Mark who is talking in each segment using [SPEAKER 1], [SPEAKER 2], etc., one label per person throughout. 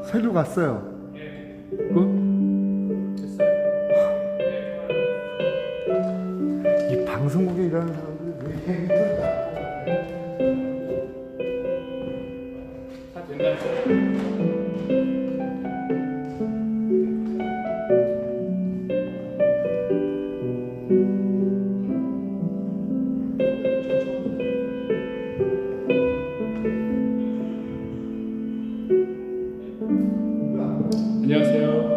[SPEAKER 1] 새로 갔어요. 이 방송국에 일하는 사람들이 왜 이렇게
[SPEAKER 2] 다 된다. 안녕하세요.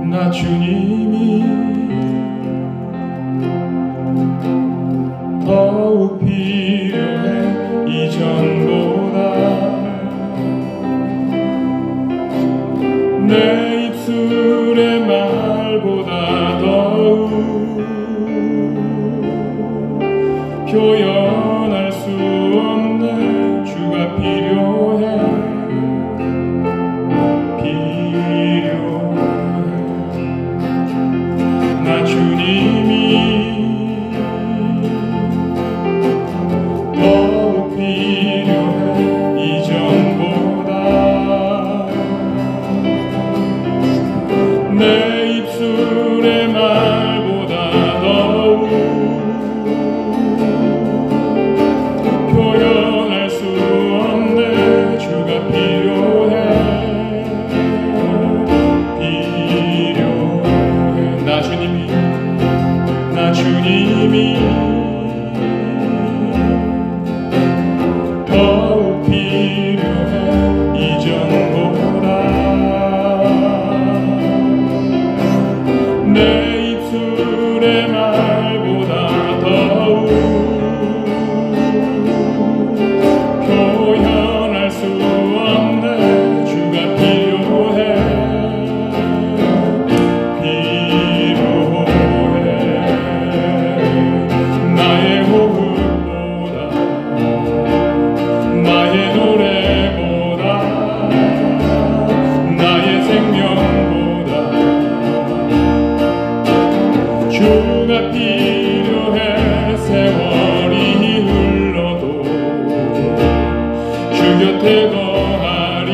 [SPEAKER 2] 나 주님이 더욱 필요해 이전보다 내 입술의 말보다 더욱 표현할 수 없는 주가 필요해 나 주님이 더욱 필요해 이전보다 내 입술의 말보다 더욱 표현할 수 없는 주가 필요해 나 주님이 더욱 필요해 이전보다 내 입술의 말보다 더욱 표현할 수 없는 주가 필요해 주가 필요해 세월이 흘러도 주 곁에 거하리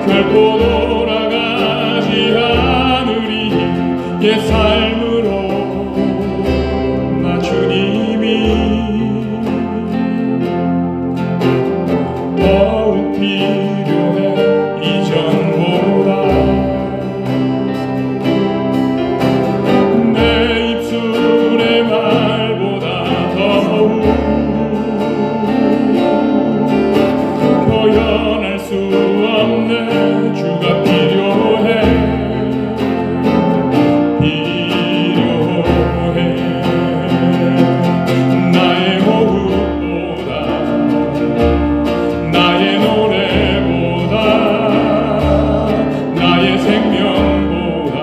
[SPEAKER 2] 결코 돌아가지 않으리 옛 삶으로 나 주님이 더욱 필요해 이전보다 표현할 수 없는 주가 필요해 나의 호흡보다 나의 노래보다 나의 생명보다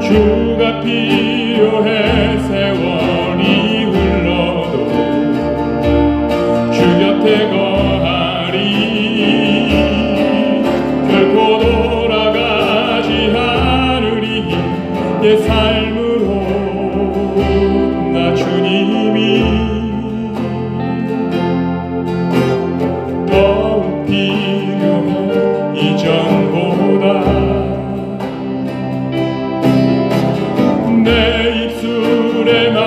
[SPEAKER 2] 주가 필요해 세월이 흘러도 주 곁에 거하리 결코 돌아가지 않으리 옛 삶으로 나 주님이 더욱 필요해 이전보다 내 입술에 말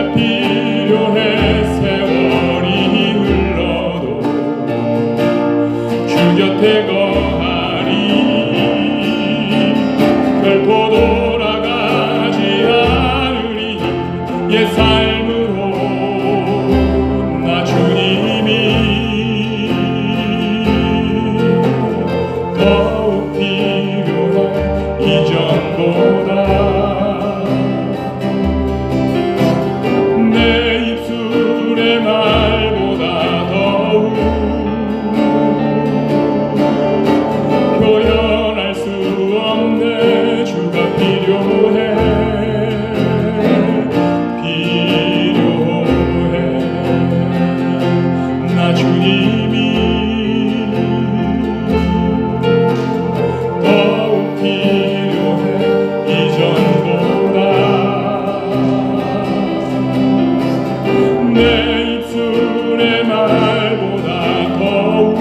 [SPEAKER 2] 주가 필요해. 세월이 흘러도 주 곁에 거하리. 결코 돌아가지 않으리. 옛 삶으로 나 주님이 더욱 필요해. 이전보다 내 입술의 말보다 더욱 표현할 수 없네. 주가 필요해. 나 주님이 더욱 필요해. 이전보다 내 입술의 말보다 더욱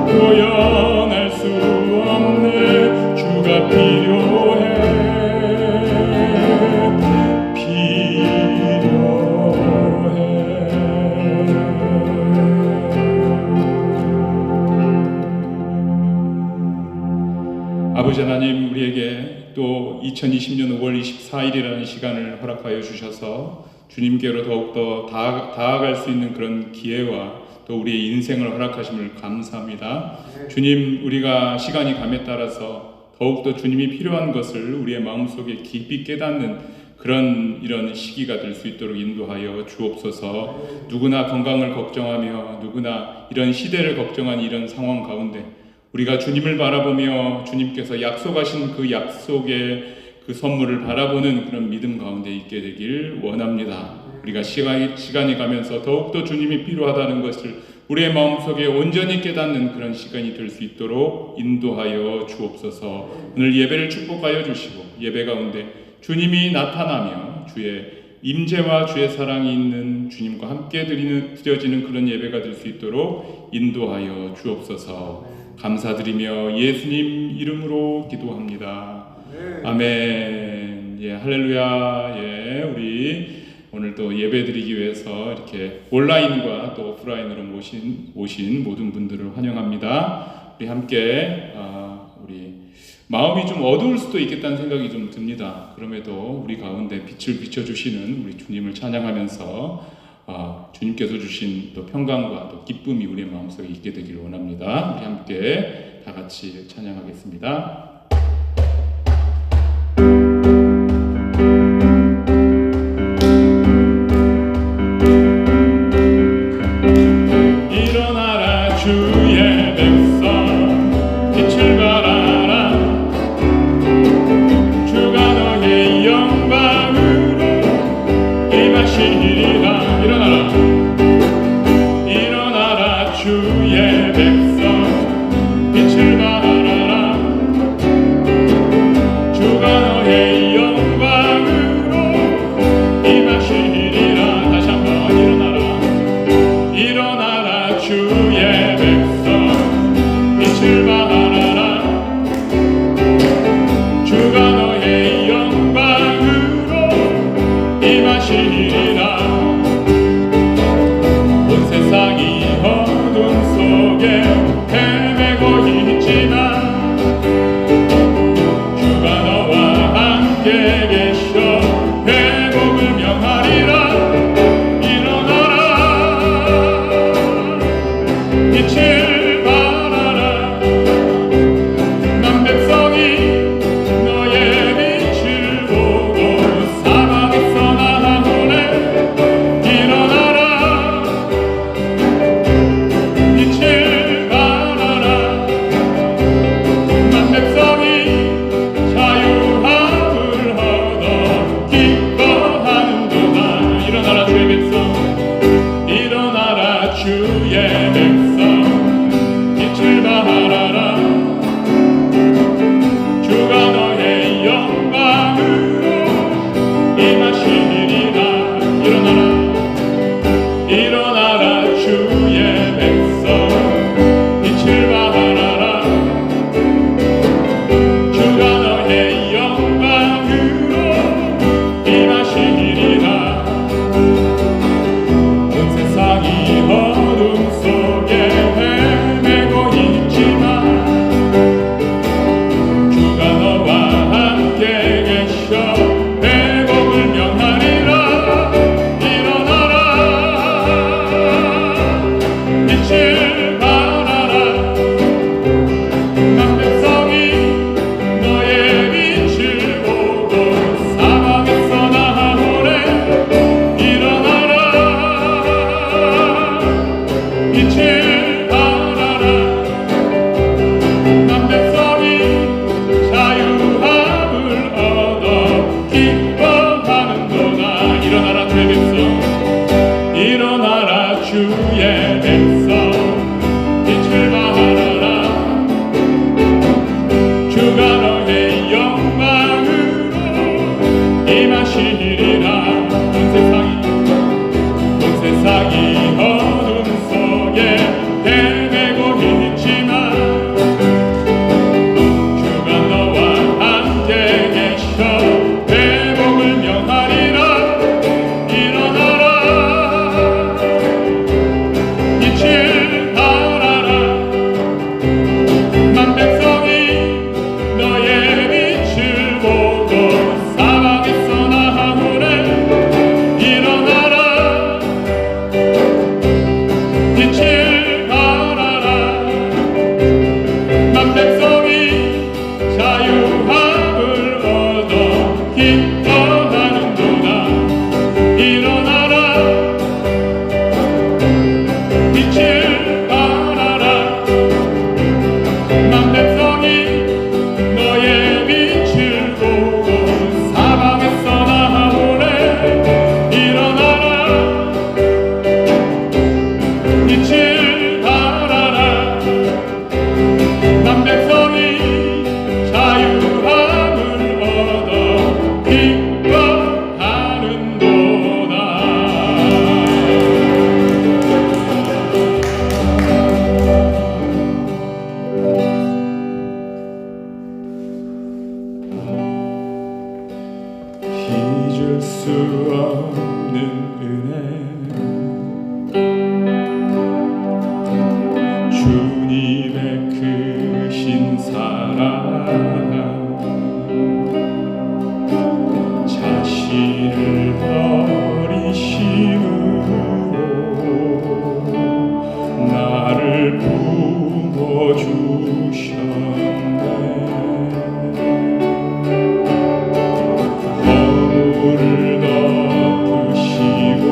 [SPEAKER 2] 표현할 수 없네. 주가 필요해. 아버지 하나님, 우리에게 또 2020년 5월 24일이라는 시간을 허락하여 주셔서 주님께로 더욱더 다가갈 수 있는 그런 기회와 또 우리의 인생을 허락하심을 감사합니다. 주님, 우리가 시간이 감에 따라서 더욱더 주님이 필요한 것을 우리의 마음속에 깊이 깨닫는 이런 시기가 될 수 있도록 인도하여 주옵소서. 누구나 건강을 걱정하며 누구나 이런 시대를 걱정하는 이런 상황 가운데 우리가 주님을 바라보며 주님께서 약속하신 그 약속의 그 선물을 바라보는 그런 믿음 가운데 있게 되길 원합니다. 우리가 시간이 가면서 더욱더 주님이 필요하다는 것을 우리의 마음속에 온전히 깨닫는 그런 시간이 될 수 있도록 인도하여 주옵소서. 오늘 예배를 축복하여 주시고 예배 가운데 주님이 나타나며 주의 임재와 주의 사랑이 있는 주님과 함께 드려지는 그런 예배가 될 수 있도록 인도하여 주옵소서. 감사드리며 예수님 이름으로 기도합니다. 아멘. 예, 할렐루야. 예, 우리 오늘 또 예배드리기 위해서 이렇게 온라인과 또 오프라인으로 오신 모든 분들을 환영합니다. 우리 함께 우리 마음이 좀 어두울 수도 있겠다는 생각이 좀 듭니다. 그럼에도 우리 가운데 빛을 비춰주시는 우리 주님을 찬양하면서 주님께서 주신 또 평강과 또 기쁨이 우리의 마음속에 있게 되기를 원합니다. 우리 함께 다 같이 찬양하겠습니다. 일어나라 주의 백성, 빛을 발하라. 주가 너의 영광으로 임하시리라. 일어나라 주의 백성, 빛을 발하라. 주가 너의 영광으로 임하시리라. 다시 한번 일어나라 주의 백성, 빛을 발하라. 주가 너의 영광으로 임하시리라. 임하시리라. 온 세상이 어둠 속에 헤매고 있지만 주가 너와 함께 계셔 회복을 명하리라. 일어나라 빛을 발하라. 만 백성이 너의 빛을 보고 사방에서 나오네. 일어나라 빛을 발하라. 만 백성이 자유함을 얻어 기뻐하는도다. 일어나라 빛을 발하라. 만 백성이 너의 빛을 보고 사방에서 나오네. 일어나라 빛을 발하라. 만 백성이 자유함을 얻어 기뻐하는도다. 잊을 수 없는 은혜 주님의 크신 사랑 자신을 버리심으로 나를 품어주셨네. 허물을 덮으시고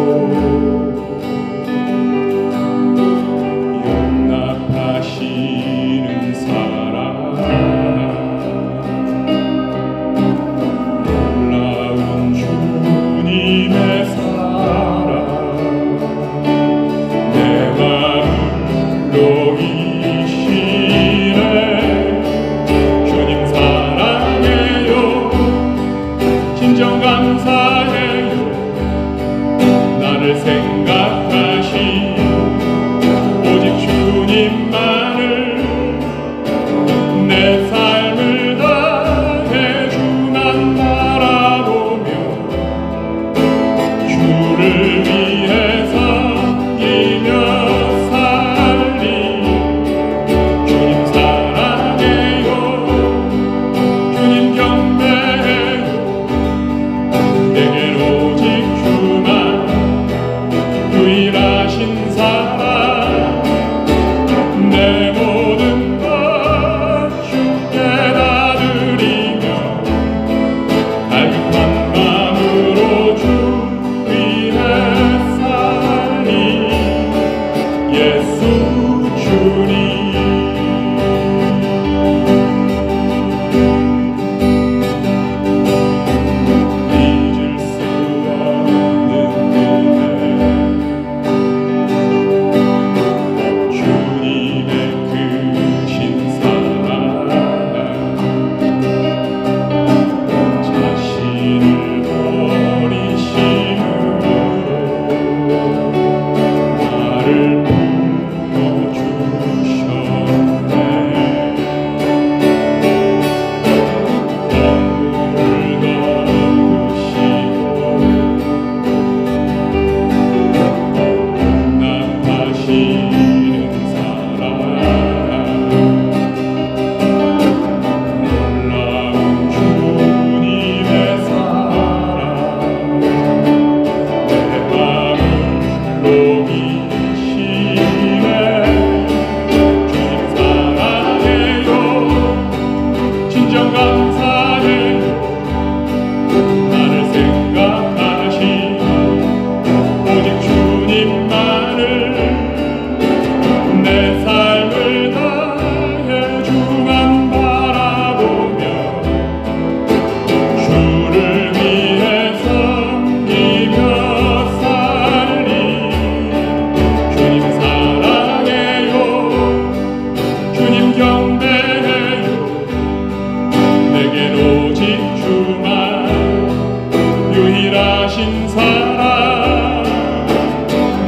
[SPEAKER 2] 일하신 사랑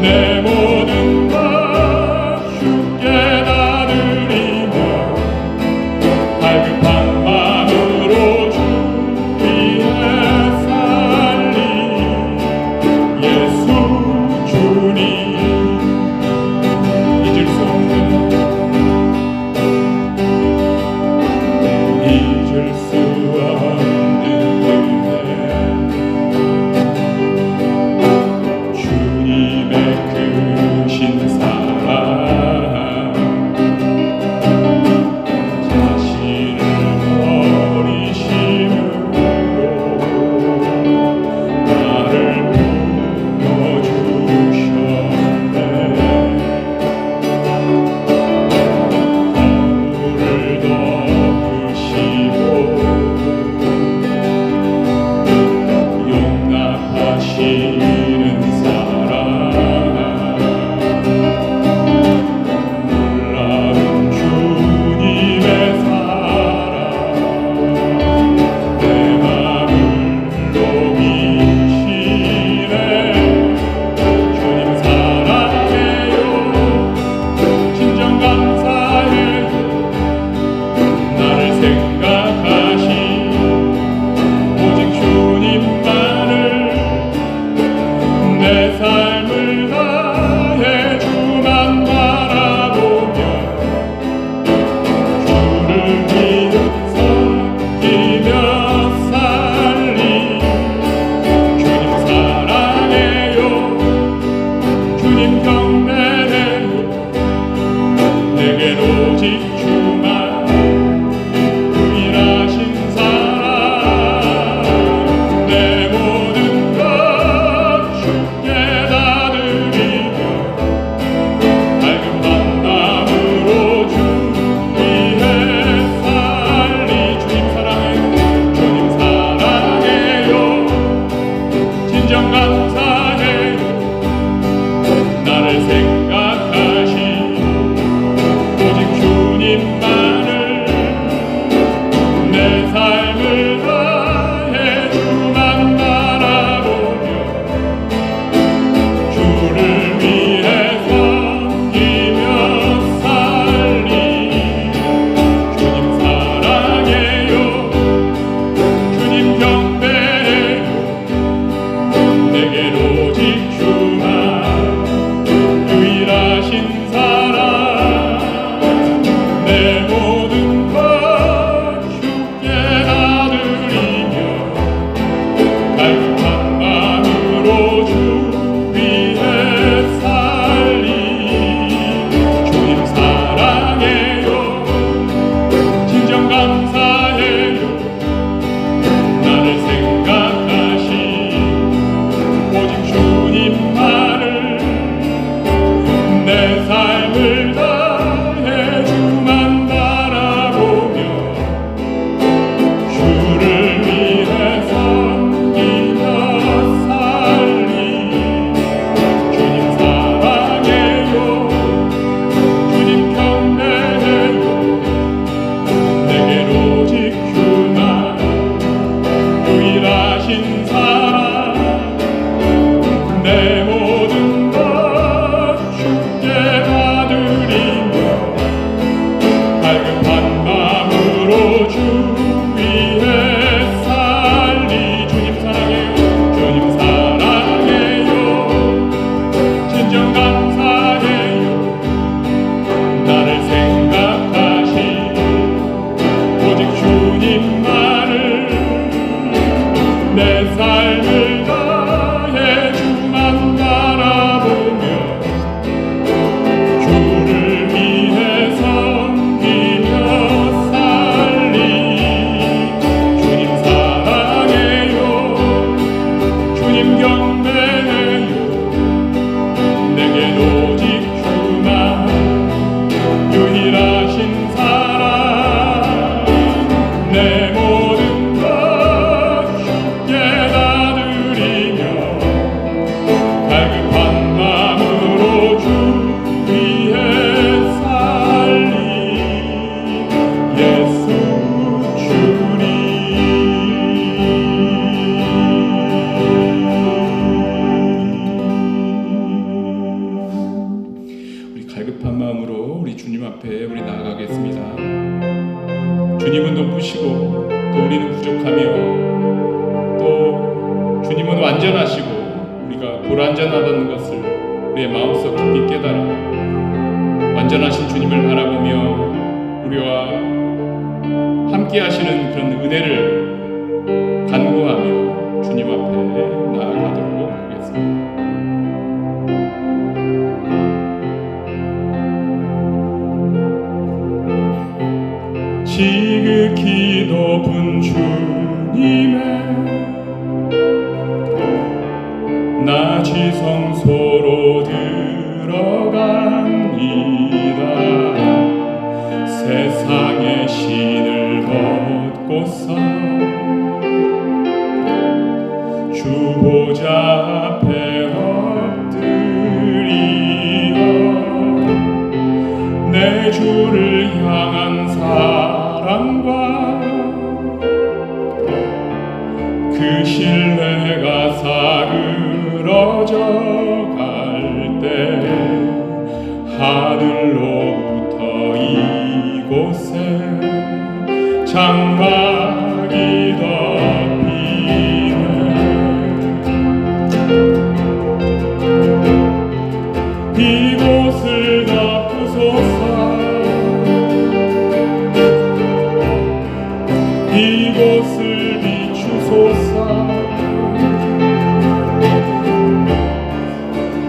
[SPEAKER 2] 내 모든 것 주께 다 드리며 갈급한 마음으로 주 위에 살리 예수 주님 잊을 수 없는 주님의 크신 사랑 자신을 버리심으로 나를 부어주셨네 하루를 덮으시고 용납하시는 사랑 놀라운 주님의 사랑 내 맘을 녹이시네 주님 사랑해요 진정 감사해요 나를 생각하시 오직 주님만을 내 삶을 다해 주만 바라보며 주를 믿어 섬기며 살리 주님 사랑해요 주님 경배해요 내겐 오직 주만 일하신 사랑 내 모든 것 주께 다 드리며 밝은 만남으로 주 위에 살리 주님 사랑해요 진정 감사해요 나를 생각하시 오직 주님만을 내 삶을 다해 주만 바라보며 주를 위해 섬기며 살리 주님 사랑해요 주님 경배해요 내겐 안전하시고 우리가 불안전하다는 것을 우리의 마음속 깊이 깨달아 완전하신 주님을 바라보며 우리와 함께 하시는 그런 은혜를 간구하며 주님 앞에 나아가도록 하겠습니다. 지극히 높은 주님의 나 지성소로 들어갑니다. 세상의 신을 벗고서 주 보좌 앞에 엎드리어 내 주를 향한 사랑과 그 신뢰가 사그러져 갈 때 하늘로부터 이곳에 장막이 덮이네. 이곳을 덮으소서. 이곳을 비추소서.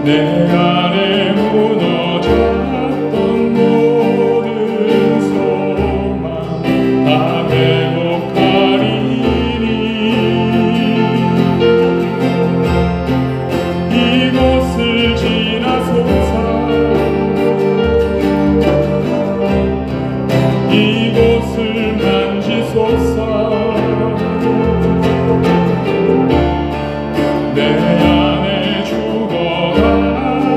[SPEAKER 2] 내 안에 무너졌던 모든 소망 다 회복하리니 이곳을 지나소서. 이곳을 만지소서. 내 안에 죽어가는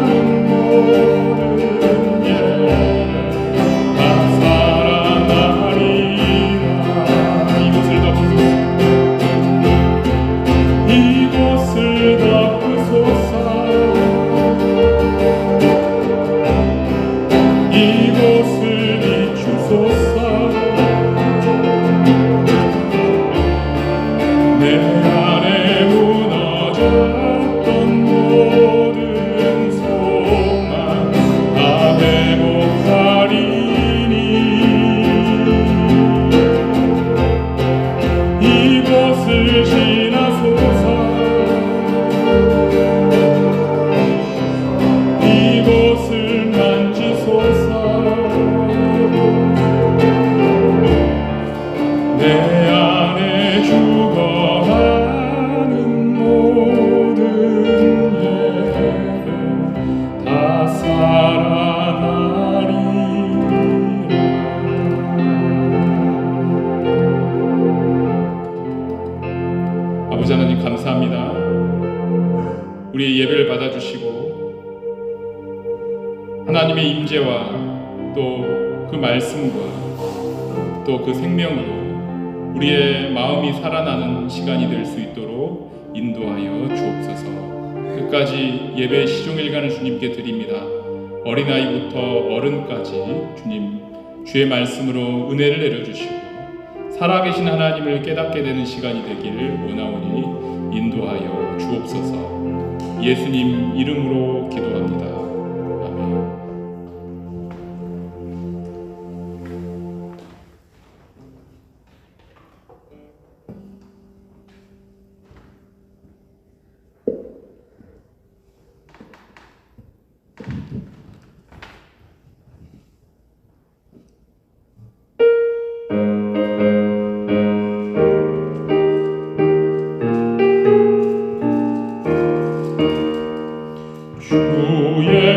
[SPEAKER 2] 모든 예 다 살아나리라. 이곳을 덮으소서. 이곳을 덮으소서. 이곳을 비추소서. 내 안에 무너졌던 모든 소망 다 회복하리니 이곳을 지나소서. 이곳을 만지소서. 내 안에 죽어가는 모든 예 다 살아나리라. 아버지 하나님 감사합니다. 우리의 예배를 받아주시고 하나님의 임재와 또 그 말씀과 또 그 생명으로 우리의 마음이 살아나는 시간이 될 수 있도록 인도하여 주옵소서. 끝까지 예배 시종일관을 주님께 드립니다. 어린아이부터 어른까지 주님 주의 말씀으로 은혜를 내려주시고 살아계신 하나님을 깨닫게 되는 시간이 되길 원하오니 인도하여 주옵소서. 예수님 이름으로 기도합니다. 아멘. 주의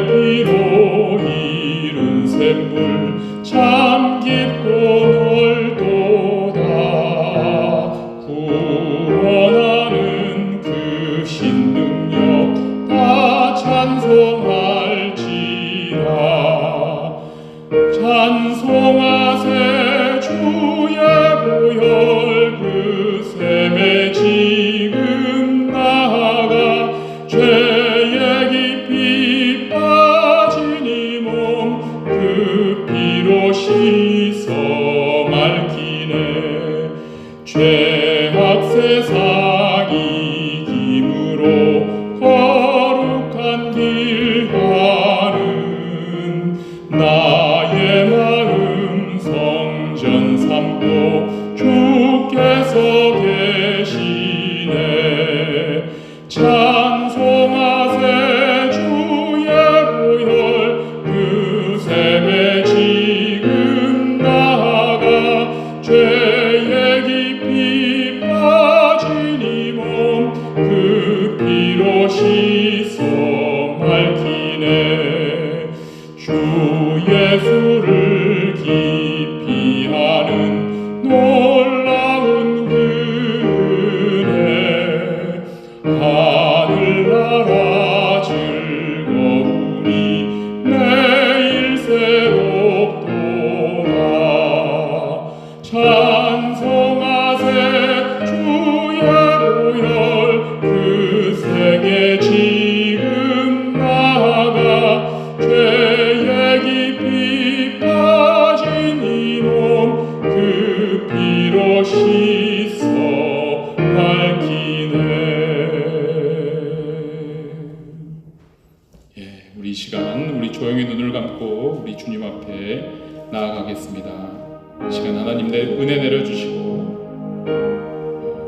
[SPEAKER 2] 찬송하세 주의 보혈 그 샘에 지금 나아가 죄에 깊이 빠진 이 몸 그 피로 씻어 밝히네. 주 예수를 깊이 아는 놀라운 은혜 하늘나라 즐거우니 매일 새롭도다. 찬송하세 주의 보혈 그 생에 지금 나아가 죄에 깊이 빠진 이 몸 그 피로 씻어 밝히네. 우리 이 시간 우리 조용히 눈을 감고 우리 주님 앞에 나아가겠습니다. 이 시간 하나님 내 은혜 내려주시고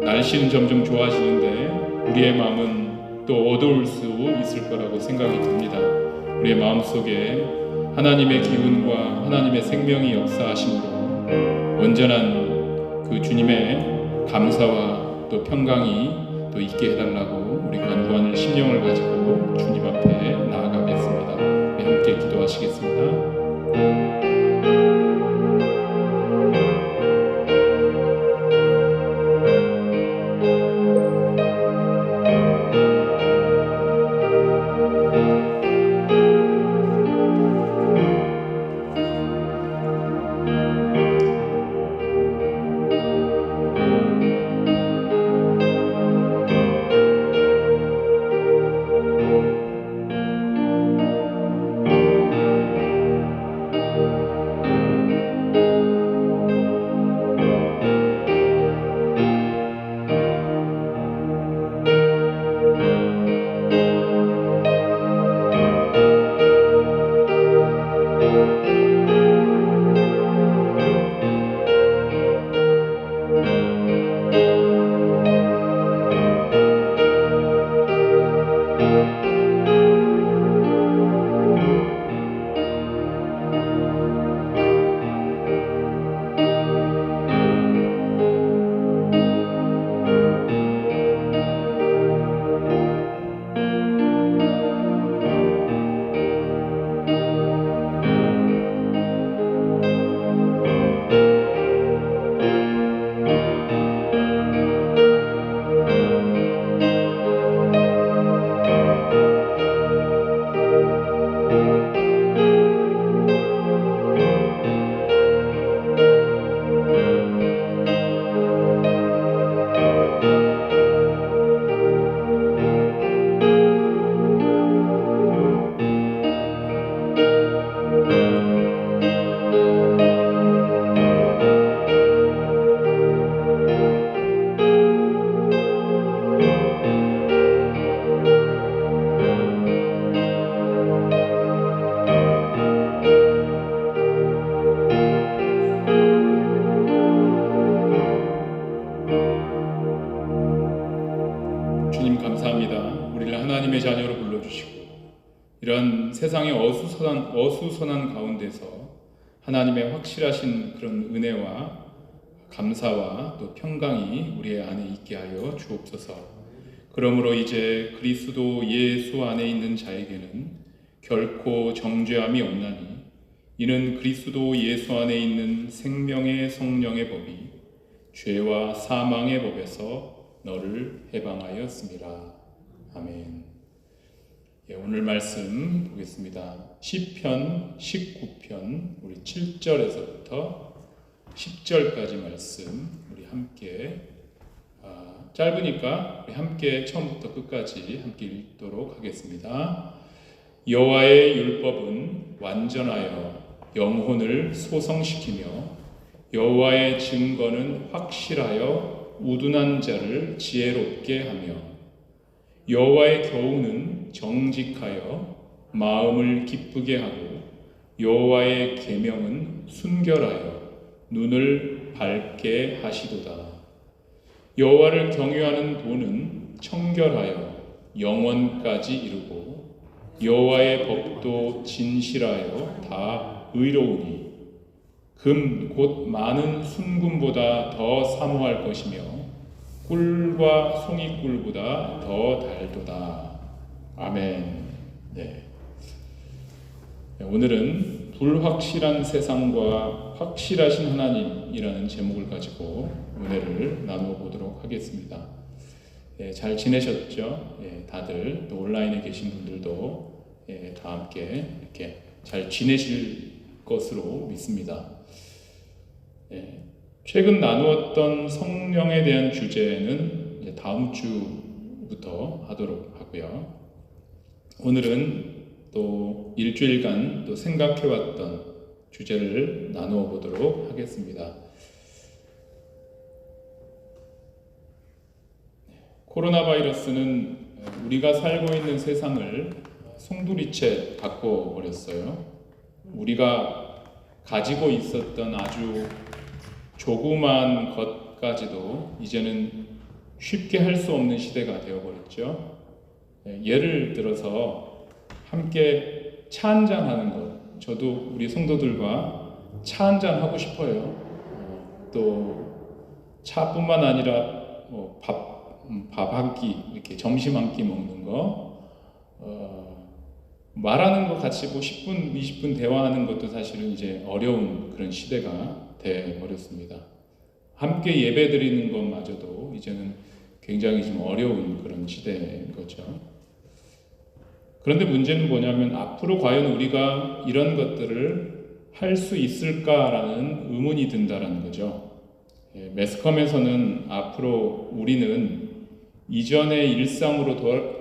[SPEAKER 2] 날씨는 점점 좋아지는데 우리의 마음은 또 어두울 수 있을 거라고 생각이 듭니다. 우리의 마음속에 하나님의 기운과 하나님의 생명이 역사하심으로 온전한 그 주님의 감사와 또 평강이 또 있게 해달라고 우리 간구하는 심령을 가지고 주님 앞에 나아가겠습니다. 우리 함께 기도하시겠습니다. 하나님의 자녀로 불러주시고 이런 세상의 어수선한 가운데서 하나님의 확실하신 그런 은혜와 감사와 또 평강이 우리 안에 있게 하여 주옵소서. 그러므로 이제 그리스도 예수 안에 있는 자에게는 결코 정죄함이 없나니 이는 그리스도 예수 안에 있는 생명의 성령의 법이 죄와 사망의 법에서 너를 해방하였습니다. 아멘. 오늘 말씀 보겠습니다. 시편 19편 우리 7절에서부터 10절까지 말씀 우리 함께 짧으니까 우리 함께 처음부터 끝까지 함께 읽도록 하겠습니다. 여호와의 율법은 완전하여 영혼을 소성시키며 여호와의 증거는 확실하여 우둔한 자를 지혜롭게 하며 여호와의 교훈은 정직하여 마음을 기쁘게 하고 여호와의 계명은 순결하여 눈을 밝게 하시도다. 여호와를 경외하는 도는 청결하여 영원까지 이루고 여호와의 법도 진실하여 다 의로우니 금 곧 많은 순금보다 더 사모할 것이며 꿀과 송이꿀보다 더 달도다. 아멘. 네. 오늘은 불확실한 세상과 확실하신 하나님이라는 제목을 가지고 은혜를 나누어 보도록 하겠습니다. 잘 지내셨죠? 다들 또 온라인에 계신 분들도 다 함께 이렇게 잘 지내실 것으로 믿습니다. 최근 나누었던 성령에 대한 주제는 이제 다음 주부터 하도록 하고요. 오늘은 또 일주일간 또 생각해왔던 주제를 나누어 보도록 하겠습니다. 코로나 바이러스는 우리가 살고 있는 세상을 송두리째 바꿔버렸어요. 우리가 가지고 있었던 아주 조그만 것까지도 이제는 쉽게 할 수 없는 시대가 되어버렸죠. 예를 들어서 함께 차 한잔하는 것, 저도 우리 성도들과 차 한잔 하고 싶어요. 또 차뿐만 아니라 밥 한 끼, 이렇게 점심 한 끼 먹는 거, 말하는 것 같이 10분, 20분 대화하는 것도 사실은 이제 어려운 그런 시대가 돼 버렸습니다. 함께 예배 드리는 것마저도 이제는 굉장히 좀 어려운 그런 시대인 거죠. 그런데 문제는 뭐냐면 앞으로 과연 우리가 이런 것들을 할 수 있을까라는 의문이 든다라는 거죠. 매스컴에서는 앞으로 우리는 이전의 일상으로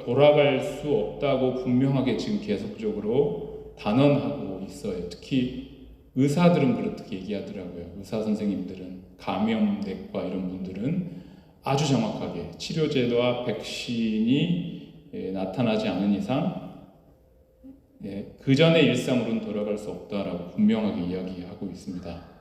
[SPEAKER 2] 돌아갈 수 없다고 분명하게 지금 계속적으로 단언하고 있어요. 특히 의사들은 그렇게 얘기하더라고요. 의사 선생님들은, 감염내과 이런 분들은 아주 정확하게 치료제와 백신이 나타나지 않은 이상 그 전의 일상으로는 돌아갈 수 없다라고 분명하게 이야기하고 있습니다.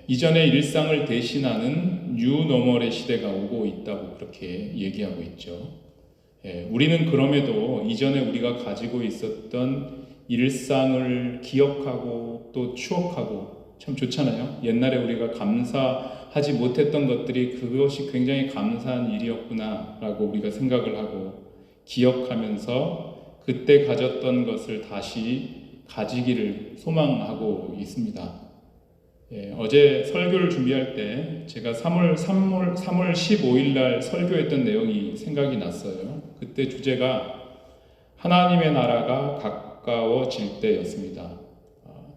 [SPEAKER 2] 이전의 일상을 대신하는 뉴노멀의 시대가 오고 있다고 그렇게 얘기하고 있죠. 우리는 그럼에도 이전에 우리가 가지고 있었던 일상을 기억하고 또 추억하고 참 좋잖아요. 옛날에 우리가 감사하지 못했던 것들이 그것이 굉장히 감사한 일이었구나 라고 우리가 생각을 하고 기억하면서 그때 가졌던 것을 다시 가지기를 소망하고 있습니다. 어제 설교를 준비할 때 제가 3월 15일 날 설교했던 내용이 생각이 났어요. 그때 주제가 하나님의 나라가 가까워질 때였습니다.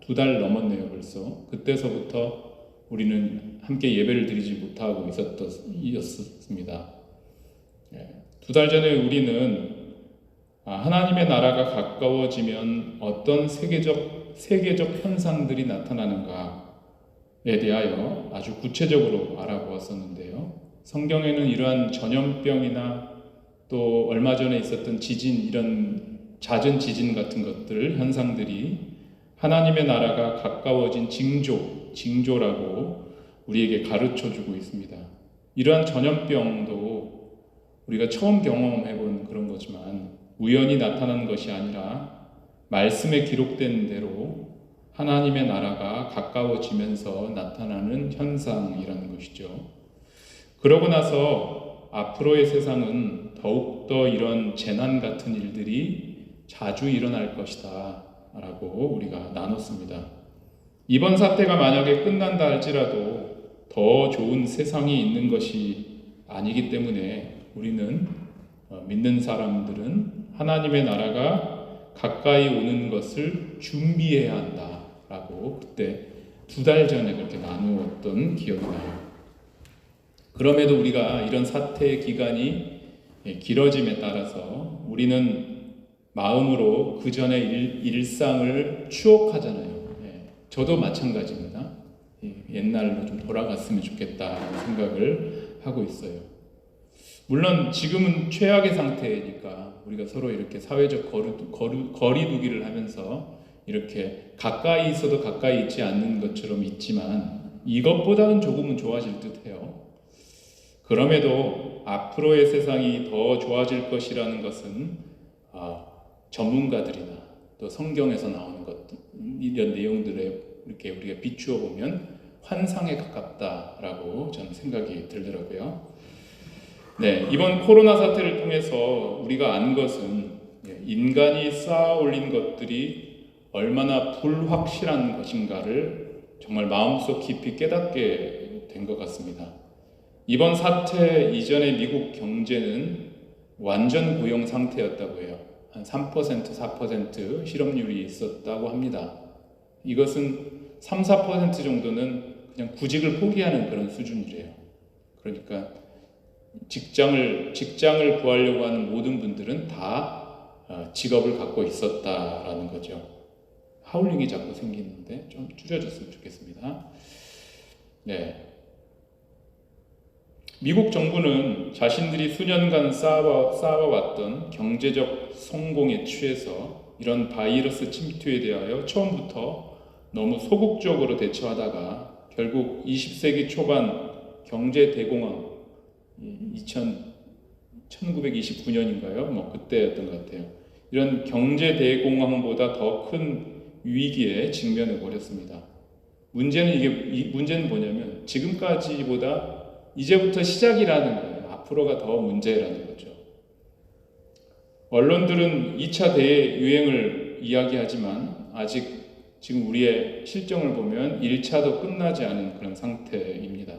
[SPEAKER 2] 2달 넘었네요 벌써. 그때서부터 우리는 함께 예배를 드리지 못하고 있었습니다. 2달 전에 우리는 하나님의 나라가 가까워지면 어떤 세계적 현상들이 나타나는가에 대하여 아주 구체적으로 알아보았었는데요. 성경에는 이러한 전염병이나 또 얼마 전에 있었던 지진, 이런 잦은 지진 같은 것들, 현상들이 하나님의 나라가 가까워진 징조라고 우리에게 가르쳐주고 있습니다. 이러한 전염병도 우리가 처음 경험해본 그런 거지만 우연히 나타나는 것이 아니라 말씀에 기록된 대로 하나님의 나라가 가까워지면서 나타나는 현상이라는 것이죠. 그러고 나서 앞으로의 세상은 더욱더 이런 재난 같은 일들이 자주 일어날 것이다 라고 우리가 나눴습니다. 이번 사태가 만약에 끝난다 할지라도 더 좋은 세상이 있는 것이 아니기 때문에 우리는 믿는 사람들은 하나님의 나라가 가까이 오는 것을 준비해야 한다라고 그때 2달 전에 그렇게 나누었던 기억이 나요. 그럼에도 우리가 이런 사태의 기간이 길어짐에 따라서 우리는 마음으로 그 전의 일상을 추억하잖아요. 저도 마찬가지입니다. 옛날로 좀 돌아갔으면 좋겠다는 생각을 하고 있어요. 물론 지금은 최악의 상태니까 우리가 서로 이렇게 사회적 거리두기를 하면서 이렇게 가까이 있어도 가까이 있지 않는 것처럼 있지만 이것보다는 조금은 좋아질 듯해요. 그럼에도 앞으로의 세상이 더 좋아질 것이라는 것은 전문가들이나 또 성경에서 나오는 것들, 이런 내용들에 이렇게 우리가 비추어 보면 환상에 가깝다라고 저는 생각이 들더라고요. 네, 이번 코로나 사태를 통해서 우리가 안 것은 인간이 쌓아 올린 것들이 얼마나 불확실한 것인가를 정말 마음속 깊이 깨닫게 된 것 같습니다. 이번 사태 이전의 미국 경제는 완전 고용 상태였다고 해요. 한 3%, 4% 실업률이 있었다고 합니다. 이것은 3, 4% 정도는 그냥 구직을 포기하는 그런 수준이래요. 그러니까 직장을 구하려고 하는 모든 분들은 다 직업을 갖고 있었다라는 거죠. 하울링이 자꾸 생기는데 좀 줄여줬으면 좋겠습니다. 네. 미국 정부는 자신들이 수년간 쌓아왔던 경제적 성공에 취해서 이런 바이러스 침투에 대하여 처음부터 너무 소극적으로 대처하다가 결국 20세기 초반 경제 대공황 1929년인가요? 뭐 그때였던 것 같아요. 이런 경제 대공황보다 더 큰 위기에 직면해 버렸습니다. 문제는 뭐냐면 지금까지보다 이제부터 시작이라는 거예요. 앞으로가 더 문제라는 거죠. 언론들은 2차 대유행을 이야기하지만 아직 지금 우리의 실정을 보면 1차도 끝나지 않은 그런 상태입니다.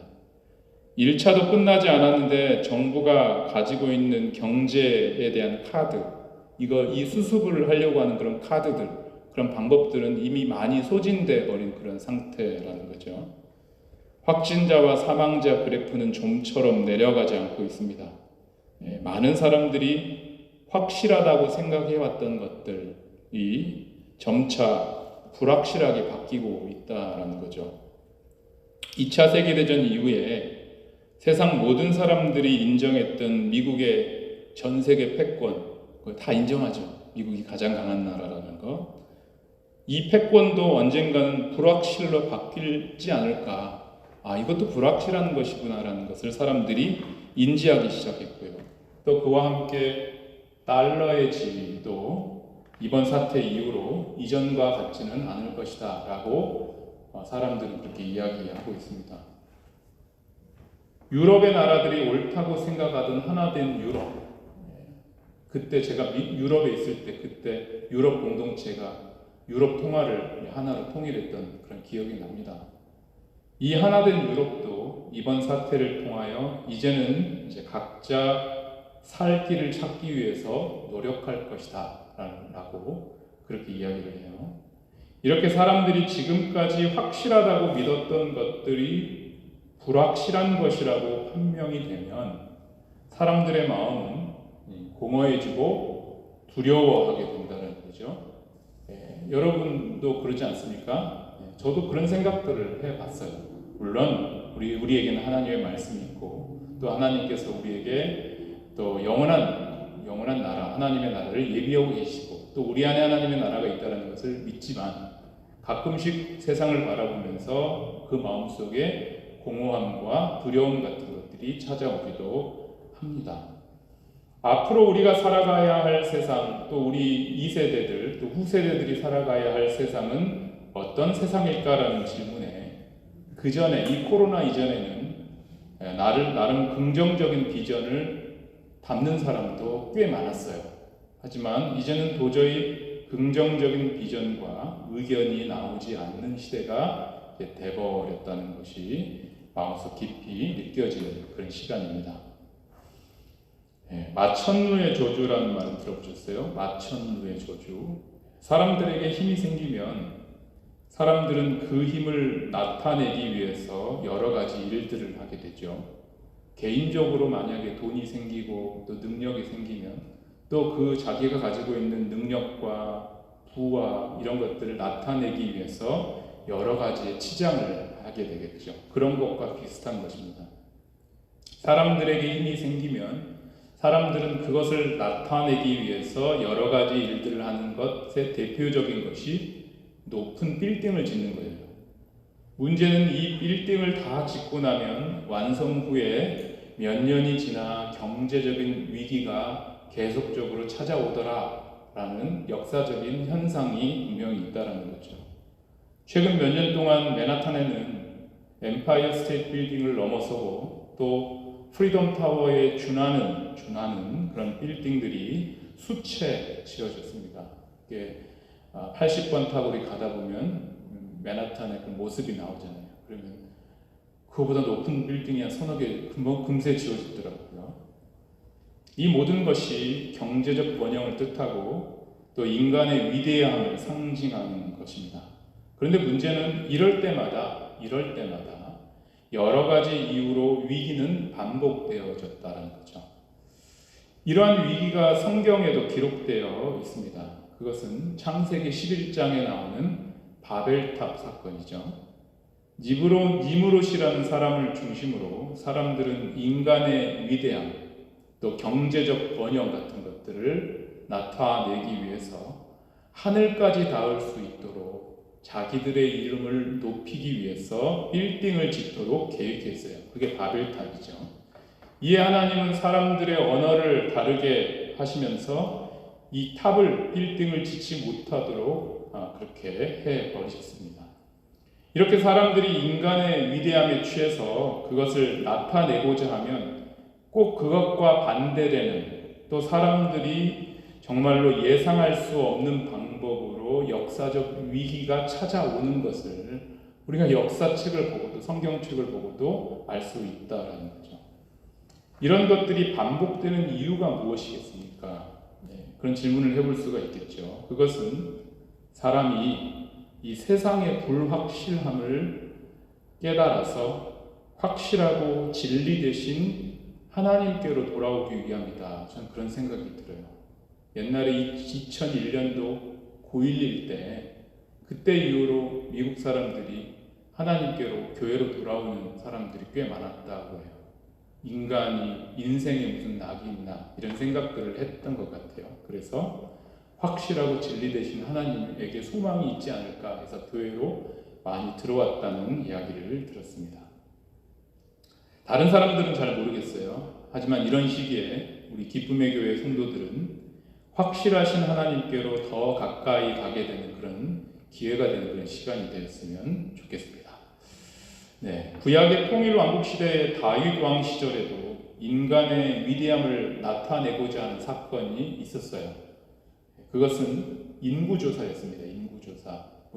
[SPEAKER 2] 1차도 끝나지 않았는데 정부가 가지고 있는 경제에 대한 카드, 이 수습을 하려고 하는 그런 카드들, 그런 방법들은 이미 많이 소진돼 버린 그런 상태라는 거죠. 확진자와 사망자 그래프는 좀처럼 내려가지 않고 있습니다. 많은 사람들이 확실하다고 생각해왔던 것들이 점차 불확실하게 바뀌고 있다는 거죠. 2차 세계대전 이후에 세상 모든 사람들이 인정했던 미국의 전 세계 패권, 그거 다 인정하죠. 미국이 가장 강한 나라라는 거. 이 패권도 언젠가는 불확실로 바뀌지 않을까. 이것도 불확실한 것이구나라는 것을 사람들이 인지하기 시작했고요. 또 그와 함께 달러의 지위도 이번 사태 이후로 이전과 같지는 않을 것이다 라고 사람들은 그렇게 이야기하고 있습니다. 유럽의 나라들이 옳다고 생각하던 하나된 유럽, 그때 제가 유럽에 있을 때 그때 유럽 공동체가 유럽 통화를 하나로 통일했던 그런 기억이 납니다. 이 하나된 유럽도 이번 사태를 통하여 이제는 이제 각자 살 길을 찾기 위해서 노력할 것이다 라고 그렇게 이야기를 해요. 이렇게 사람들이 지금까지 확실하다고 믿었던 것들이 불확실한 것이라고 판명이 되면 사람들의 마음은 공허해지고 두려워하게 된다는 거죠. 여러분도 그러지 않습니까? 저도 그런 생각들을 해봤어요. 물론 우리에게는 하나님의 말씀이 있고 또 하나님께서 우리에게 또 영원한 나라, 하나님의 나라를 예비하고 계시고 또 우리 안에 하나님의 나라가 있다는 것을 믿지만 가끔씩 세상을 바라보면서 그 마음속에 공허함과 두려움 같은 것들이 찾아오기도 합니다. 앞으로 우리가 살아가야 할 세상, 또 우리 2세대들, 또 후세대들이 살아가야 할 세상은 어떤 세상일까라는 질문에 그 전에 이 코로나 이전에는 나름 긍정적인 비전을 담는 사람도 꽤 많았어요. 하지만 이제는 도저히 긍정적인 비전과 의견이 나오지 않는 시대가 돼버렸다는 것이 마음속 깊이 느껴지는 그런 시간입니다. 마천루의 저주라는 말을 들어보셨어요? 마천루의 저주. 사람들에게 힘이 생기면 사람들은 그 힘을 나타내기 위해서 여러 가지 일들을 하게 되죠. 개인적으로 만약에 돈이 생기고 또 능력이 생기면 또 그 자기가 가지고 있는 능력과 부와 이런 것들을 나타내기 위해서 여러 가지의 치장을 하게 되겠죠. 그런 것과 비슷한 것입니다. 사람들에게 힘이 생기면 사람들은 그것을 나타내기 위해서 여러 가지 일들을 하는 것의 대표적인 것이 높은 빌딩을 짓는 거예요. 문제는 이 빌딩을 다 짓고 나면 완성 후에 몇 년이 지나 경제적인 위기가 계속적으로 찾아오더라라는 역사적인 현상이 분명히 있다라는 거죠. 최근 몇 년 동안 맨하탄에는 엠파이어 스테이트 빌딩을 넘어서고 또 프리덤 타워에 준하는 그런 빌딩들이 수채 지어졌습니다. 이게 80번 타고 우리 가다 보면 맨하탄의 그 모습이 나오잖아요. 그러면 그거보다 높은 빌딩이 한 서너 개 금세 지어지더라고요. 이 모든 것이 경제적 번영을 뜻하고 또 인간의 위대함을 상징하는 것입니다. 그런데 문제는 이럴 때마다 여러 가지 이유로 위기는 반복되어졌다는 거죠. 이러한 위기가 성경에도 기록되어 있습니다. 그것은 창세기 11장에 나오는 바벨탑 사건이죠. 니무롯이라는 사람을 중심으로 사람들은 인간의 위대함, 또 경제적 번영 같은 것들을 나타내기 위해서 하늘까지 닿을 수 있도록 자기들의 이름을 높이기 위해서 빌딩을 짓도록 계획했어요. 그게 바벨탑이죠. 이에 하나님은 사람들의 언어를 다르게 하시면서 이 빌딩을 짓지 못하도록 그렇게 해버리셨습니다. 이렇게 사람들이 인간의 위대함에 취해서 그것을 나타내고자 하면 꼭 그것과 반대되는, 또 사람들이 정말로 예상할 수 없는 방법으로 역사적 위기가 찾아오는 것을 우리가 역사책을 보고도 성경책을 보고도 알 수 있다라는 거죠. 이런 것들이 반복되는 이유가 무엇이겠습니까? 그런 질문을 해볼 수가 있겠죠. 그것은 사람이 이 세상의 불확실함을 깨달아서 확실하고 진리 대신 하나님께로 돌아오기 위함이다. 저는 그런 생각이 들어요. 옛날에 2001년도 9.11 때 그때 이후로 미국 사람들이 하나님께로 교회로 돌아오는 사람들이 꽤 많았다고 해요. 인간이 인생에 무슨 낙이 있나 이런 생각들을 했던 것 같아요. 그래서 확실하고 진리 되신 하나님에게 소망이 있지 않을까 해서 교회로 많이 들어왔다는 이야기를 들었습니다. 다른 사람들은 잘 모르겠어요. 하지만 이런 시기에 우리 기쁨의 교회 성도들은 확실하신 하나님께로 더 가까이 가게 되는 그런 기회가 되는 그런 시간이 되었으면 좋겠습니다. 구약의 통일 왕국 시대의 다윗 왕 시절에도 인간의 위대함을 나타내고자 하는 사건이 있었어요. 그것은 인구조사였습니다.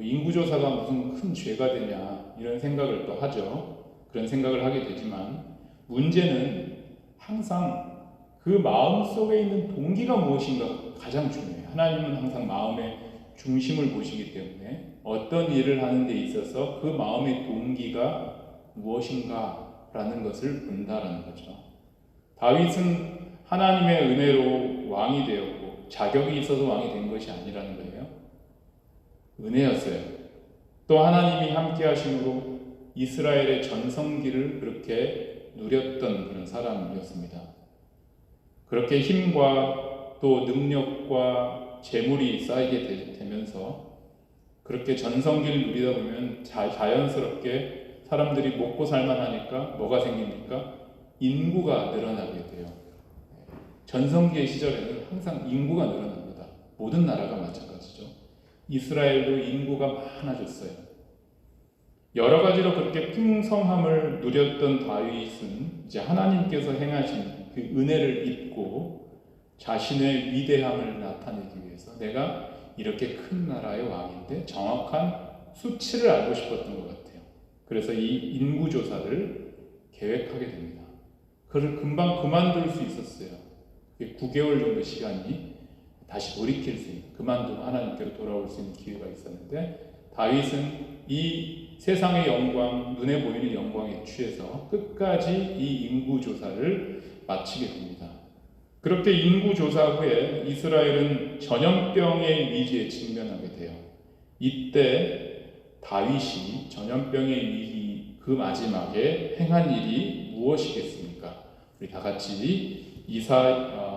[SPEAKER 2] 인구조사가 무슨 큰 죄가 되냐 이런 생각을 또 하죠. 그런 생각을 하게 되지만 문제는 항상 그 마음 속에 있는 동기가 무엇인가 가장 중요해요. 하나님은 항상 마음의 중심을 보시기 때문에 어떤 일을 하는 데 있어서 그 마음의 동기가 무엇인가라는 것을 본다라는 거죠. 다윗은 하나님의 은혜로 왕이 되었고 자격이 있어서 왕이 된 것이 아니라는 거예요. 은혜였어요. 또 하나님이 함께 하심으로 이스라엘의 전성기를 그렇게 누렸던 그런 사람이었습니다. 그렇게 힘과 또 능력과 재물이 쌓이게 되면서 그렇게 전성기를 누리다 보면 자연스럽게 사람들이 먹고 살만하니까 뭐가 생깁니까? 인구가 늘어나게 돼요. 전성기의 시절에는 항상 인구가 늘어납니다. 모든 나라가 마찬가지죠. 이스라엘도 인구가 많아졌어요. 여러 가지로 그렇게 풍성함을 누렸던 다윗은 이제 하나님께서 행하신 그 은혜를 입고 자신의 위대함을 나타내기 위해서 내가 이렇게 큰 나라의 왕인데 정확한 수치를 알고 싶었던 것 같아요. 그래서 이 인구조사를 계획하게 됩니다. 그를 금방 그만둘 수 있었어요. 9개월 정도 시간이 다시 돌이킬 수 있는, 그만두고 하나님께로 돌아올 수 있는 기회가 있었는데 다윗은 이 세상의 영광, 눈에 보이는 영광에 취해서 끝까지 이 인구조사를 마치게 됩니다. 그렇게 인구조사 후에 이스라엘은 전염병의 위기에 직면하게 돼요. 이때 다윗이 전염병의 위기 그 마지막에 행한 일이 무엇이겠습니까? 우리 다 같이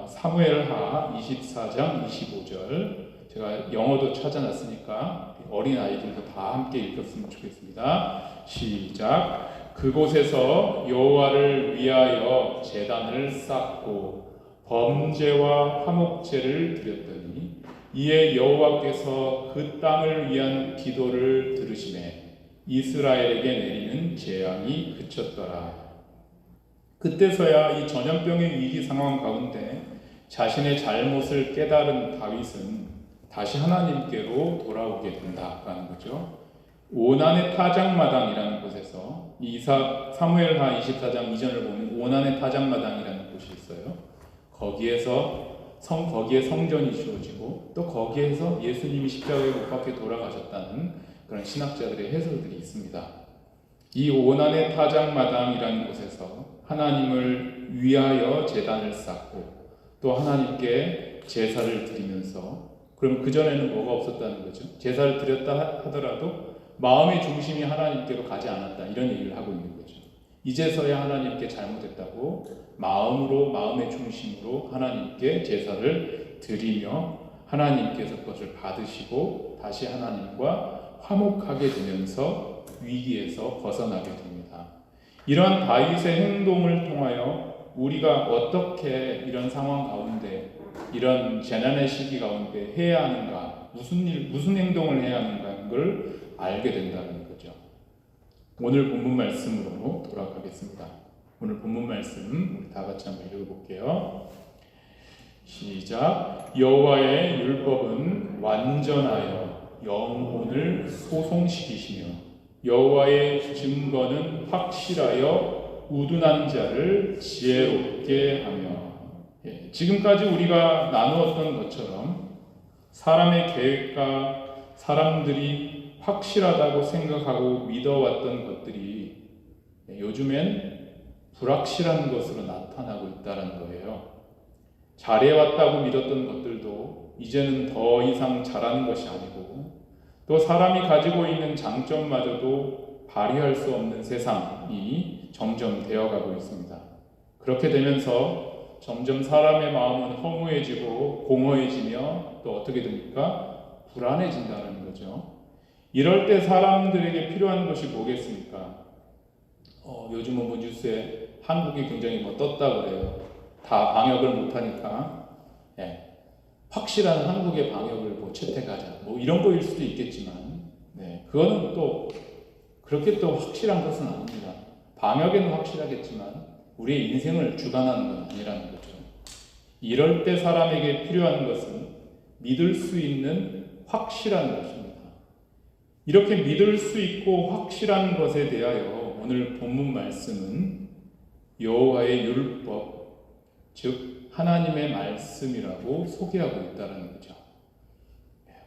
[SPEAKER 2] 사무엘하 24장 25절 제가 영어도 찾아놨으니까 어린 아이들도 다 함께 읽었으면 좋겠습니다. 시작. 그곳에서 여호와를 위하여 제단을 쌓고 범죄와 화목제를 드렸더니 이에 여호와께서 그 땅을 위한 기도를 들으시매 이스라엘에게 내리는 재앙이 그쳤더라. 그때서야 이 전염병의 위기 상황 가운데 자신의 잘못을 깨달은 다윗은 다시 하나님께로 돌아오게 된다라는 거죠. 오난의 타작마당이라는 곳에서 사무엘하 24장 이전을 보면 오난의 타작마당이라는 곳이 있어요. 거기에 성전이 주어지고 또 거기에서 예수님이 십자가에 못 박혀 돌아가셨다는 그런 신학자들의 해설들이 있습니다. 이 오난의 타작마당이라는 곳에서 하나님을 위하여 제단을 쌓고 또 하나님께 제사를 드리면서, 그럼 그전에는 뭐가 없었다는 거죠? 제사를 드렸다 하더라도 마음의 중심이 하나님께로 가지 않았다, 이런 얘기를 하고 있는 거죠. 이제서야 하나님께 잘못했다고 마음의 중심으로 하나님께 제사를 드리며 하나님께서 그것을 받으시고 다시 하나님과 화목하게 되면서 위기에서 벗어나게 됩니다. 이러한 다윗의 행동을 통하여 우리가 어떻게 이런 상황 가운데, 이런 재난의 시기 가운데 해야 하는가, 무슨 행동을 해야 하는가를 걸 알게 된다는 거죠. 오늘 본문 말씀으로 돌아가겠습니다. 오늘 본문 말씀 우리 다 같이 한번 읽어볼게요. 시작. 여호와의 율법은 완전하여 영혼을 소송시키시며 여호와의 증거는 확실하여 우둔한 자를 지혜롭게 하며. 지금까지 우리가 나누었던 것처럼 사람의 계획과 사람들이 확실하다고 생각하고 믿어왔던 것들이 요즘엔 불확실한 것으로 나타나고 있다는 거예요. 잘해왔다고 믿었던 것들도 이제는 더 이상 잘하는 것이 아니고, 또 사람이 가지고 있는 장점마저도 발휘할 수 없는 세상이 점점 되어가고 있습니다. 그렇게 되면서 점점 사람의 마음은 허무해지고 공허해지며 또 어떻게 됩니까? 불안해진다는 거죠. 이럴 때 사람들에게 필요한 것이 뭐겠습니까? 요즘은 뭐 뉴스에 한국이 굉장히 떴다고 그래요. 다 방역을 못하니까 확실한 한국의 방역을 채택하자, 이런 거일 수도 있겠지만, 그거는 또 그렇게 또 확실한 것은 아닙니다. 방역에는 확실하겠지만 우리의 인생을 주관하는 건 아니라는 거죠. 이럴 때 사람에게 필요한 것은 믿을 수 있는 확실한 것입니다. 이렇게 믿을 수 있고 확실한 것에 대하여 오늘 본문 말씀은 여호와의 율법, 즉 하나님의 말씀이라고 소개하고 있다는 거죠.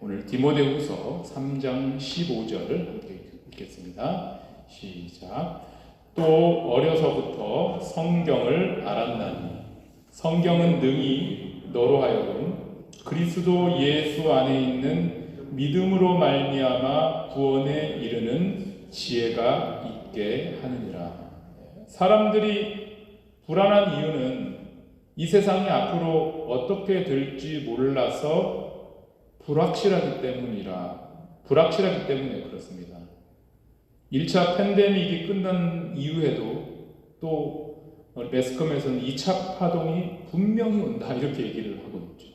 [SPEAKER 2] 오늘 디모데후서 3장 15절을 함께 읽겠습니다. 시작. 또 어려서부터 성경을 알았나니 성경은 능히 너로 하여금 그리스도 예수 안에 있는 믿음으로 말미암아 구원에 이르는 지혜가 있게 하느니라. 사람들이 불안한 이유는 이 세상이 앞으로 어떻게 될지 몰라서 불확실하기 때문에 그렇습니다. 1차 팬데믹이 끝난 이후에도 또 매스컴에서는 2차 파동이 분명히 온다, 이렇게 얘기를 하고 있죠.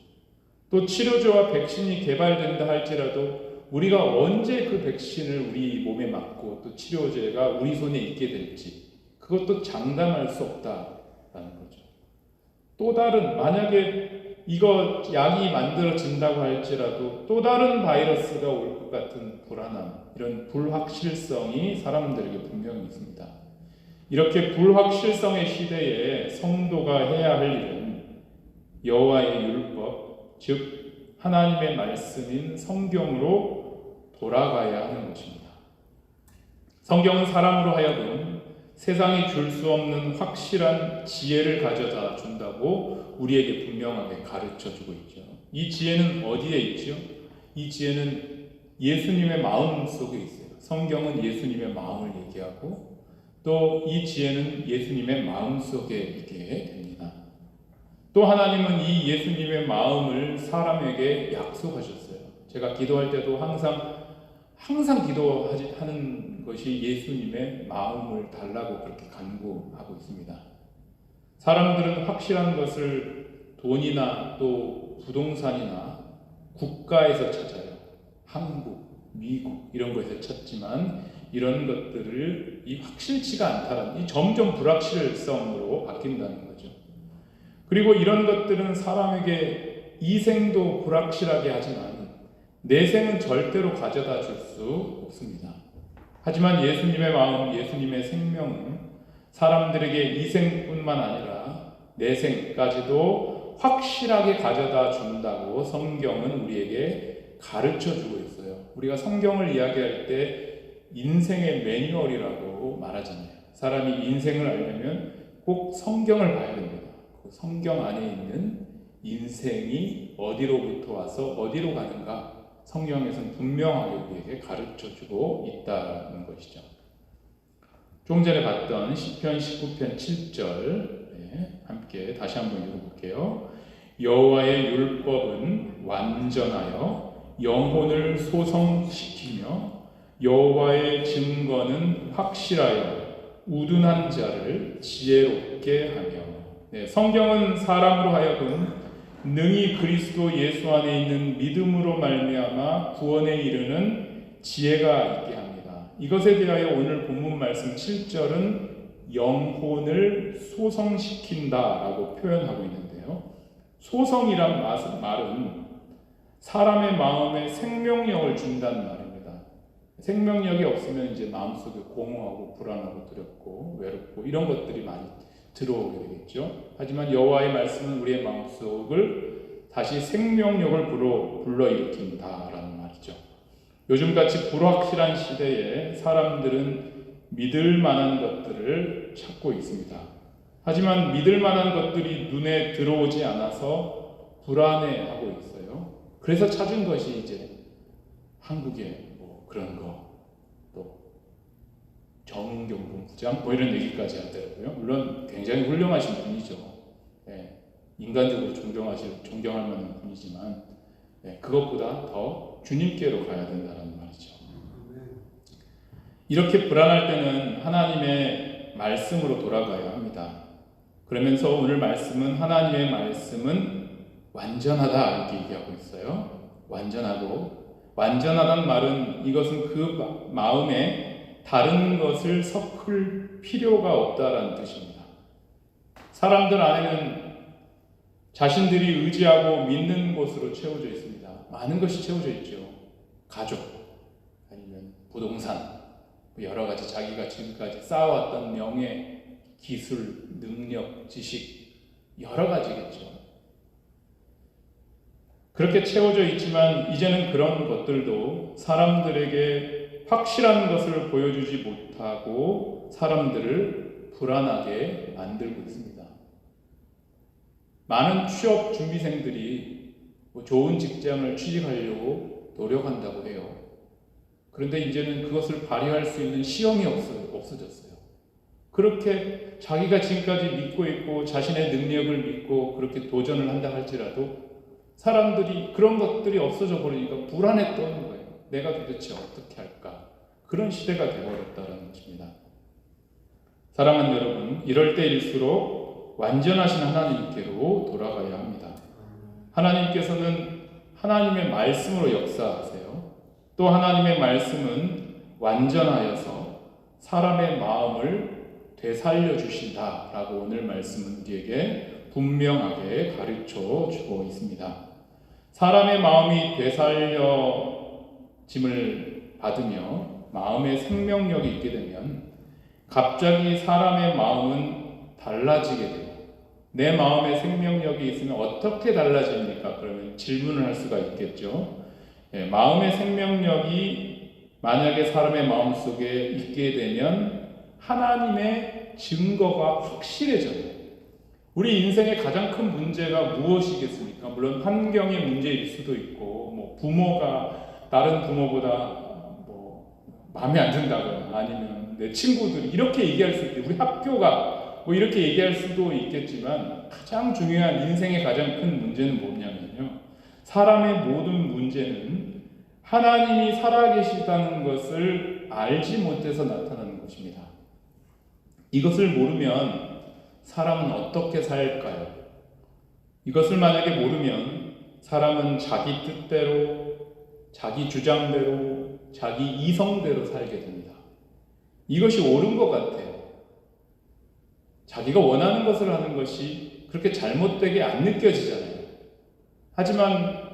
[SPEAKER 2] 또 치료제와 백신이 개발된다 할지라도 우리가 언제 그 백신을 우리 몸에 맞고 또 치료제가 우리 손에 있게 될지 그것도 장담할 수 없다라는 거죠. 또 다른, 만약에 이거 약이 만들어진다고 할지라도 또 다른 바이러스가 올 것 같은 불안함, 이런 불확실성이 사람들에게 분명히 있습니다. 이렇게 불확실성의 시대에 성도가 해야 할 일은 여호와의 율법, 즉 하나님의 말씀인 성경으로 돌아가야 하는 것입니다. 성경은 사람으로 하여금 세상이 줄 수 없는 확실한 지혜를 가져다 준다고 우리에게 분명하게 가르쳐주고 있죠. 이 지혜는 어디에 있죠? 이 지혜는 예수님의 마음 속에 있어요. 성경은 예수님의 마음을 얘기하고 또 이 지혜는 예수님의 마음 속에 있게 됩니다. 또 하나님은 이 예수님의 마음을 사람에게 약속하셨어요. 제가 기도할 때도 항상 항상 기도하는 것이 예수님의 마음을 달라고 그렇게 간구하고 있습니다. 사람들은 확실한 것을 돈이나 또 부동산이나 국가에서 찾아요. 한국, 미국 이런 것에서 찾지만 이런 것들을 이 확실치가 않다라는 이 점점 불확실성으로 바뀐다는 거죠. 그리고 이런 것들은 사람에게 이 생도 불확실하게 하지만 내 생은 절대로 가져다 줄 수 없습니다. 하지만 예수님의 마음, 예수님의 생명은 사람들에게 이 생뿐만 아니라 내 생까지도 확실하게 가져다 준다고 성경은 우리에게 가르쳐 주고 있어요. 우리가 성경을 이야기할 때 인생의 매뉴얼이라고 말하잖아요. 사람이 인생을 알려면 꼭 성경을 봐야 됩니다. 그 성경 안에 있는 인생이 어디로부터 와서 어디로 가는가 성경에서는 분명하게 우리에게 가르쳐주고 있다는 것이죠. 좀 전에 봤던 시편 19편 7절 함께 다시 한번 읽어볼게요. 여호와의 율법은 완전하여 영혼을 소성시키며 여호와의 증거는 확실하여 우둔한 자를 지혜롭게 하며. 성경은 사람으로 하여금 능히 그리스도 예수 안에 있는 믿음으로 말미암아 구원에 이르는 지혜가 있게 합니다. 이것에 대하여 오늘 본문 말씀 7절은 영혼을 소성시킨다라고 표현하고 있는데요. 소성이란 말은 사람의 마음에 생명력을 준다는 말입니다. 생명력이 없으면 이제 마음속에 공허하고 불안하고 두렵고 외롭고 이런 것들이 많이 들어오게 되겠죠. 하지만 여호와의 말씀은 우리의 마음속을 다시 생명력을 불러일으킨다라는 말이죠. 요즘같이 불확실한 시대에 사람들은 믿을 만한 것들을 찾고 있습니다. 하지만 믿을 만한 것들이 눈에 들어오지 않아서 불안해하고 있어요. 그래서 찾은 것이 이제 한국의 뭐 그런 거, 또 정경본부장 뭐 이런 얘기까지 하더라고요. 물론 굉장히 훌륭하신 분이죠. 인간적으로 존경할 만한 분이지만 그것보다 더 주님께로 가야 된다는 말이죠. 이렇게 불안할 때는 하나님의 말씀으로 돌아가야 합니다. 그러면서 오늘 말씀은 하나님의 말씀은 완전하다 이렇게 얘기하고 있어요. 완전하다는 말은 이것은 그 마음에 다른 것을 섞을 필요가 없다라는 뜻입니다. 사람들 안에는 자신들이 의지하고 믿는 것으로 채워져 있습니다. 많은 것이 채워져 있죠. 가족, 아니면 부동산, 여러 가지 자기가 지금까지 쌓아왔던 명예, 기술, 능력, 지식, 여러 가지겠죠. 그렇게 채워져 있지만 이제는 그런 것들도 사람들에게 확실한 것을 보여주지 못하고 사람들을 불안하게 만들고 있습니다. 많은 취업 준비생들이 좋은 직장을 취직하려고 노력한다고 해요. 그런데 이제는 그것을 발휘할 수 있는 시험이 없어졌어요. 그렇게 자기가 지금까지 믿고 있고 자신의 능력을 믿고 그렇게 도전을 한다 할지라도 사람들이 그런 것들이 없어져 버리니까 불안에 떠는 거예요. 내가 도대체 어떻게 할까? 그런 시대가 되어버렸다는 것입니다. 사랑하는 여러분, 이럴 때일수록 완전하신 하나님께로 돌아가야 합니다. 하나님께서는 하나님의 말씀으로 역사하세요. 또 하나님의 말씀은 완전하여서 사람의 마음을 되살려 주신다라고 오늘 말씀은 우리에게 분명하게 가르쳐 주고 있습니다. 사람의 마음이 되살려짐을 받으며 마음의 생명력이 있게 되면 갑자기 사람의 마음은 달라지게 돼요. 내 마음에 생명력이 있으면 어떻게 달라집니까? 그러면 질문을 할 수가 있겠죠. 마음의 생명력이 만약에 사람의 마음속에 있게 되면 하나님의 증거가 확실해져요. 우리 인생의 가장 큰 문제가 무엇이겠습니까? 물론 환경의 문제일 수도 있고, 부모가 다른 부모보다 마음에 안 든다거나 아니면 내 친구들이 이렇게 얘기할 수 있고, 우리 학교가 이렇게 얘기할 수도 있겠지만 가장 중요한 인생의 가장 큰 문제는 뭐냐면요. 사람의 모든 문제는 하나님이 살아계시다는 것을 알지 못해서 나타나는 것입니다. 이것을 모르면 사람은 어떻게 살까요? 이것을 만약에 모르면 사람은 자기 뜻대로, 자기 주장대로, 자기 이성대로 살게 됩니다. 이것이 옳은 것 같아요. 자기가 원하는 것을 하는 것이 그렇게 잘못되게 안 느껴지잖아요. 하지만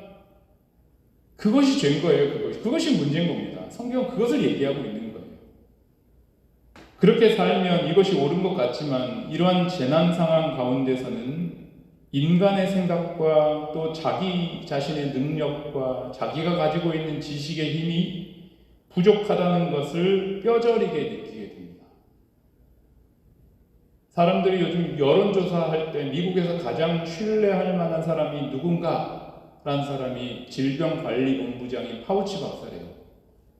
[SPEAKER 2] 그것이 죄인 거예요. 그것이 문제인 겁니다. 성경은 그것을 얘기하고 있는 거예요. 그렇게 살면 이것이 옳은 것 같지만 이러한 재난 상황 가운데서는 인간의 생각과 또 자기 자신의 능력과 자기가 가지고 있는 지식의 힘이 부족하다는 것을 뼈저리게 느끼게 됩니다. 사람들이 요즘 여론조사할 때 미국에서 가장 신뢰할 만한 사람이 누군가라는 사람이 질병관리본부장인 파우치 박사래요.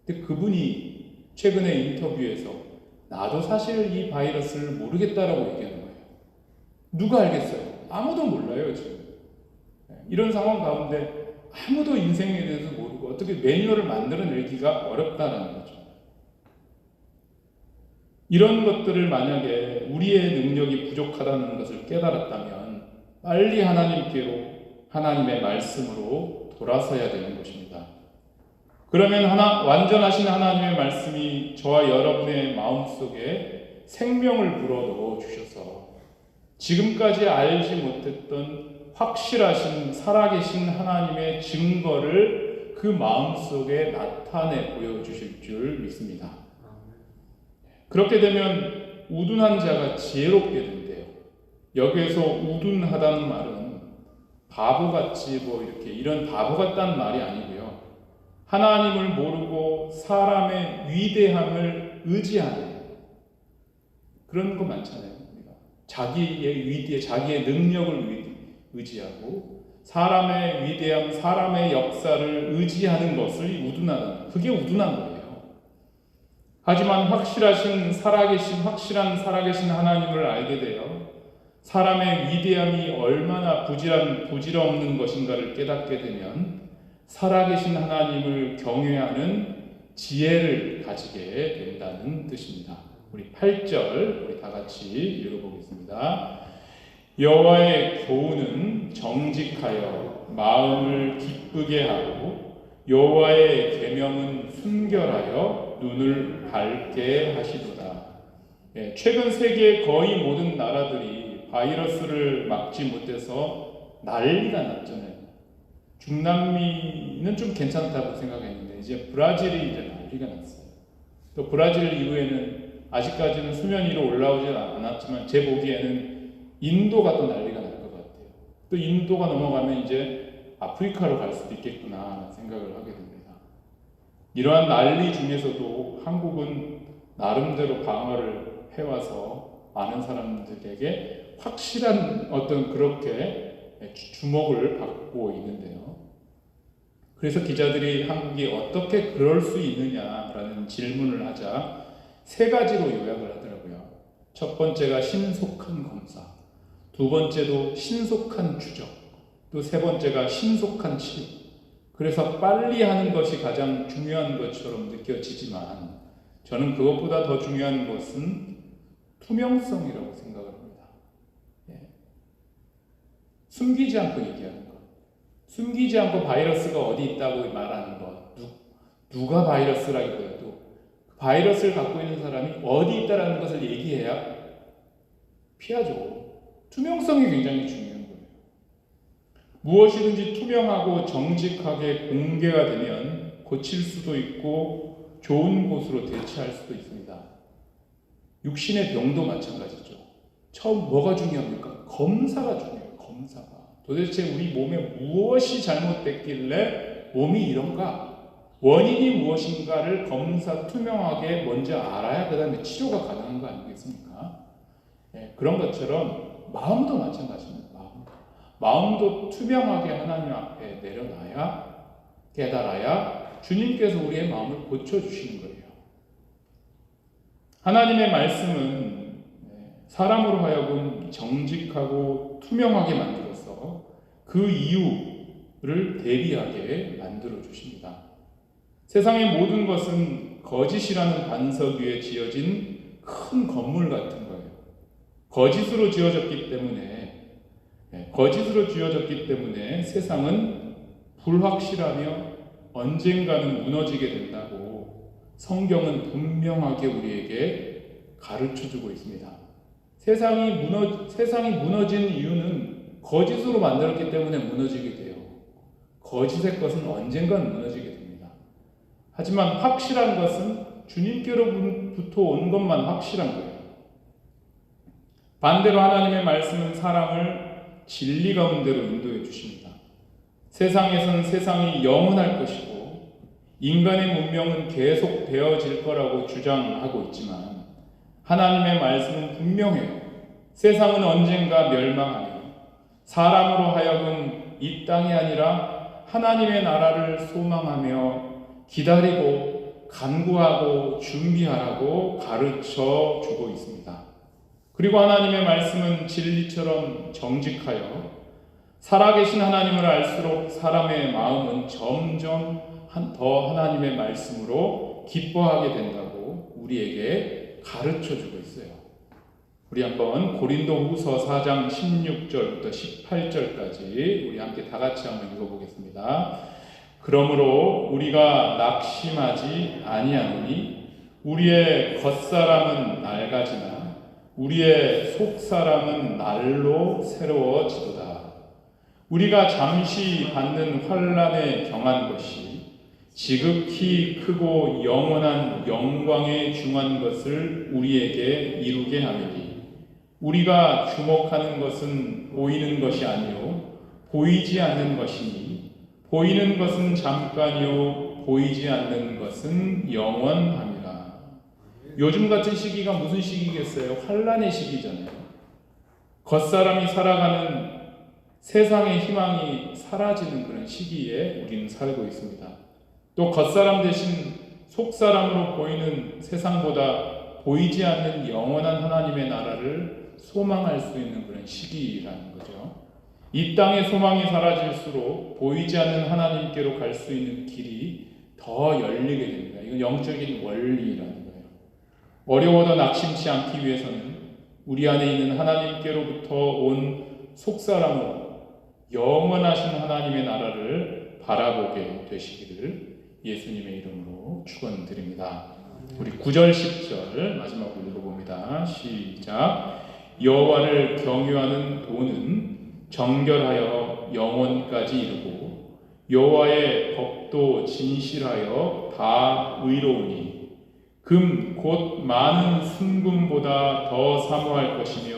[SPEAKER 2] 근데 그분이 최근에 인터뷰에서 나도 사실 이 바이러스를 모르겠다라고 얘기하는 거예요. 누가 알겠어요? 아무도 몰라요, 지금. 이런 상황 가운데 아무도 인생에 대해서 모르고 어떻게 매뉴얼을 만들어내기가 어렵다는 거죠. 이런 것들을 만약에 우리의 능력이 부족하다는 것을 깨달았다면 빨리 하나님께로, 하나님의 말씀으로 돌아서야 되는 것입니다. 그러면 완전하신 하나님의 말씀이 저와 여러분의 마음속에 생명을 불어넣어 주셔서 지금까지 알지 못했던 확실하신 살아계신 하나님의 증거를 그 마음속에 나타내 보여주실 줄 믿습니다. 그렇게 되면 우둔한 자가 지혜롭게 된대요. 여기에서 우둔하다는 말은 바보같이 이런 바보 같다는 말이 아니고요. 하나님을 모르고 사람의 위대함을 의지하는 그런 거 많잖아요. 자기의 위대, 자기의 능력을 의지하고 사람의 위대함, 사람의 역사를 의지하는 것을 우둔하다. 그게 우둔한 거예요. 하지만 확실한 살아계신 하나님을 알게 되어 사람의 위대함이 얼마나 부질없는 것인가를 깨닫게 되면 살아계신 하나님을 경외하는 지혜를 가지게 된다는 뜻입니다. 우리 8절 우리 다 같이 읽어보겠습니다. 여호와의 교훈은 정직하여 마음을 기쁘게 하고 여호와의 계명은 순결하여 눈을 밝게 하시도다. 최근 세계 거의 모든 나라들이 바이러스를 막지 못해서 난리가 났잖아요. 중남미는 좀 괜찮다고 생각했는데 이제 브라질이 이제 난리가 났어요. 또 브라질 이후에는 아직까지는 수면 위로 올라오지 않았지만 제 보기에는 인도가 또 난리가 날 것 같아요. 또 인도가 넘어가면 이제 아프리카로 갈 수도 있겠구나 생각을 하게 됩니다. 이러한 난리 중에서도 한국은 나름대로 방어를 해와서 많은 사람들에게 확실한 어떤 그렇게 주목을 받고 있는데요. 그래서 기자들이 한국이 어떻게 그럴 수 있느냐라는 질문을 하자 3가지로 요약을 하더라고요. 첫 번째가 신속한 검사, 두 번째도 신속한 추적, 또 세 번째가 신속한 치료. 그래서 빨리 하는 것이 가장 중요한 것처럼 느껴지지만 저는 그것보다 더 중요한 것은 투명성이라고 생각을 합니다. 숨기지 않고 얘기하는 것, 숨기지 않고 바이러스가 어디 있다고 말하는 것, 누가 바이러스라기보다도 바이러스를 갖고 있는 사람이 어디 있다라는 것을 얘기해야 피하죠. 투명성이 굉장히 중요한 거예요. 무엇이든지 투명하고 정직하게 공개가 되면 고칠 수도 있고 좋은 곳으로 대체할 수도 있습니다. 육신의 병도 마찬가지죠. 처음 뭐가 중요합니까? 검사가 중요해요. 검사가. 도대체 우리 몸에 무엇이 잘못됐길래 몸이 이런가? 원인이 무엇인가를 투명하게 먼저 알아야 그 다음에 치료가 가능한 거 아니겠습니까? 그런 것처럼 마음도 마찬가지입니다. 마음도 투명하게 하나님 앞에 내려놔야 깨달아야 주님께서 우리의 마음을 고쳐주시는 거예요. 하나님의 말씀은 사람으로 하여금 정직하고 투명하게 만들어서 그 이유를 대비하게 만들어 주십니다. 세상의 모든 것은 거짓이라는 반석 위에 지어진 큰 건물 같은 거예요. 거짓으로 지어졌기 때문에 세상은 불확실하며 언젠가는 무너지게 된다고 성경은 분명하게 우리에게 가르쳐주고 있습니다. 세상이 무너진 이유는 거짓으로 만들었기 때문에 무너지게 돼요. 거짓의 것은 언젠가는 무너지게 됩니다. 하지만 확실한 것은 주님께로부터 온 것만 확실한 거예요. 반대로 하나님의 말씀은 사람을 진리 가운데로 인도해 주십니다. 세상에서는 세상이 영원할 것이고 인간의 문명은 계속 되어질 거라고 주장하고 있지만 하나님의 말씀은 분명해요. 세상은 언젠가 멸망하며 사람으로 하여금 이 땅이 아니라 하나님의 나라를 소망하며 기다리고 간구하고 준비하라고 가르쳐 주고 있습니다. 그리고 하나님의 말씀은 진리처럼 정직하여 살아계신 하나님을 알수록 사람의 마음은 점점 더 하나님의 말씀으로 기뻐하게 된다고 우리에게 가르쳐주고 있어요. 우리 한번 고린도후서 4장 16절부터 18절까지 우리 함께 다 같이 한번 읽어보겠습니다. 그러므로 우리가 낙심하지 아니하노니 우리의 겉사람은 낡아지나 우리의 속사람은 날로 새로워지도다. 우리가 잠시 받는 환난에 경한 것이 지극히 크고 영원한 영광에 중한 것을 우리에게 이루게 하리니 우리가 주목하는 것은 보이는 것이 아니요 보이지 않는 것이니 보이는 것은 잠깐이요 보이지 않는 것은 영원함이라. 요즘 같은 시기가 무슨 시기겠어요? 환난의 시기잖아요. 겉사람이 살아가는 세상의 희망이 사라지는 그런 시기에 우리는 살고 있습니다. 또 겉사람 대신 속사람으로 보이는 세상보다 보이지 않는 영원한 하나님의 나라를 소망할 수 있는 그런 시기라는 거죠. 이 땅의 소망이 사라질수록 보이지 않는 하나님께로 갈 수 있는 길이 더 열리게 됩니다. 이건 영적인 원리라는 거예요. 어려워도 낙심치 않기 위해서는 우리 안에 있는 하나님께로부터 온 속사람으로 영원하신 하나님의 나라를 바라보게 되시기를 예수님의 이름으로 축원드립니다. 우리 9절 10절 마지막으로 읽어봅니다. 시작. 여호와를 경유하는 도는 정결하여 영원까지 이르고 여호와의 법도 진실하여 다 의로우니 금 곧 많은 순금보다 더 사모할 것이며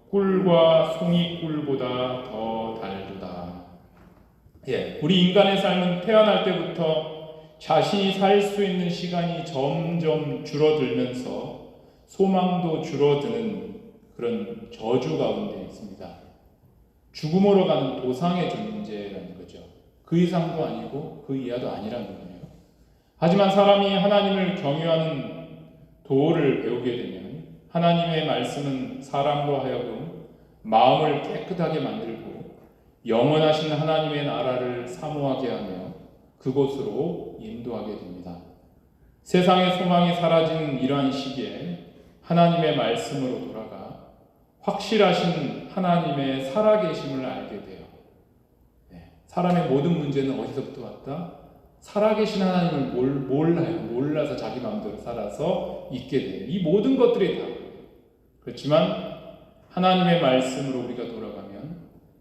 [SPEAKER 2] 꿀과 송이꿀보다 더 달도다. 우리 인간의 삶은 태어날 때부터 자신이 살 수 있는 시간이 점점 줄어들면서 소망도 줄어드는 그런 저주 가운데 있습니다. 죽음으로 가는 도상의 존재라는 거죠. 그 이상도 아니고 그 이하도 아니라는 거예요. 하지만 사람이 하나님을 경유하는 도를 배우게 되면 하나님의 말씀은 사람으로 하여금 마음을 깨끗하게 만들고 영원하신 하나님의 나라를 사모하게 하며 그곳으로 인도하게 됩니다. 세상의 소망이 사라진 이러한 시기에 하나님의 말씀으로 돌아가 확실하신 하나님의 살아계심을 알게 돼요. 사람의 모든 문제는 어디서부터 왔다? 살아계신 하나님을 몰라서 자기 마음대로 살아서 있게 돼요. 이 모든 것들이 다 그렇지만 하나님의 말씀으로 우리가 돌아가면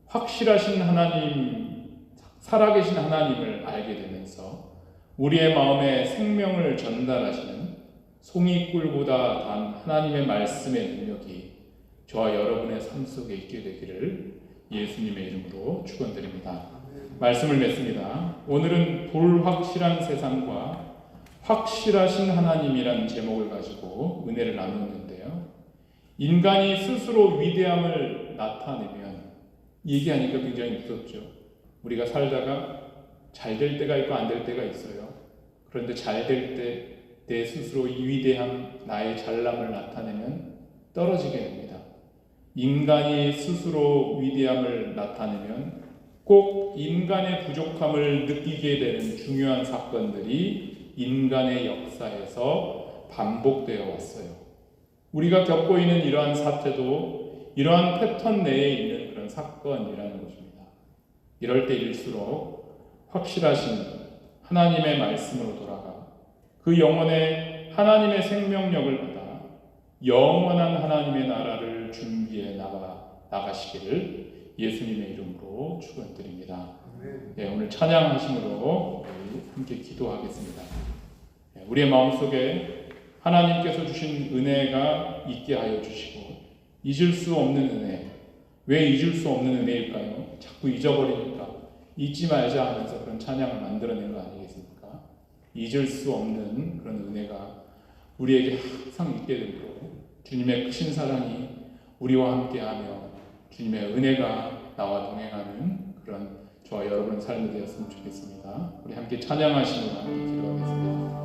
[SPEAKER 2] 확실하신 하나님, 살아계신 하나님을 알게 되면서 우리의 마음에 생명을 전달하시는 송이꿀보다 단 하나님의 말씀의 능력이 저와 여러분의 삶 속에 있게 되기를 예수님의 이름으로 축원드립니다. 말씀을 맺습니다. 오늘은 불확실한 세상과 확실하신 하나님이라는 제목을 가지고 은혜를 나누는데요. 인간이 스스로 위대함을 나타내면 얘기하니까 굉장히 무섭죠. 우리가 살다가 잘 될 때가 있고 안 될 때가 있어요. 그런데 잘 될 때 내 스스로 이 위대함, 나의 잘남을 나타내면 떨어지게 됩니다. 인간이 스스로 위대함을 나타내면 꼭 인간의 부족함을 느끼게 되는 중요한 사건들이 인간의 역사에서 반복되어 왔어요. 우리가 겪고 있는 이러한 사태도 이러한 패턴 내에 있는 그런 사건이라는 것입니다. 이럴 때일수록 확실하신 하나님의 말씀으로 돌아가 그 영혼에 하나님의 생명력을 받아 영원한 하나님의 나라를 준비해 나가시기를 예수님의 이름으로 축원드립니다. 네, 오늘 찬양하심으로 함께 기도하겠습니다. 네, 우리의 마음속에 하나님께서 주신 은혜가 있게 하여 주시고 잊을 수 없는 은혜, 왜 잊을 수 없는 은혜일까요? 자꾸 잊어버리니까 잊지 말자 하면서 그런 찬양을 만들어낸 거 아니겠습니까? 잊을 수 없는 그런 은혜가 우리에게 항상 있게 되도록 주님의 크신 사랑이 우리와 함께하며 주님의 은혜가 나와 동행하는 그런 저와 여러분의 삶이 되었으면 좋겠습니다. 우리 함께 찬양하시며 함께 기도하겠습니다.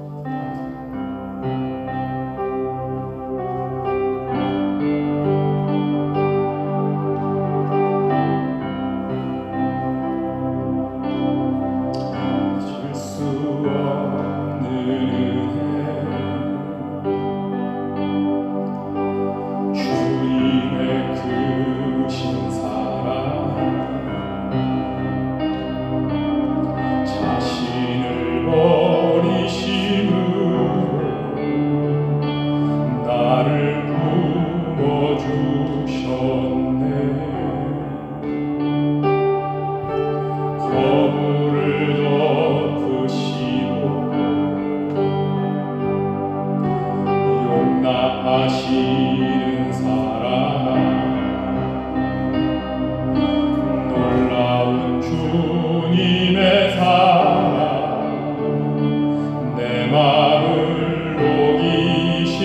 [SPEAKER 2] 하시는 사랑 놀라운 주님의 사랑 내 마음을 녹이시네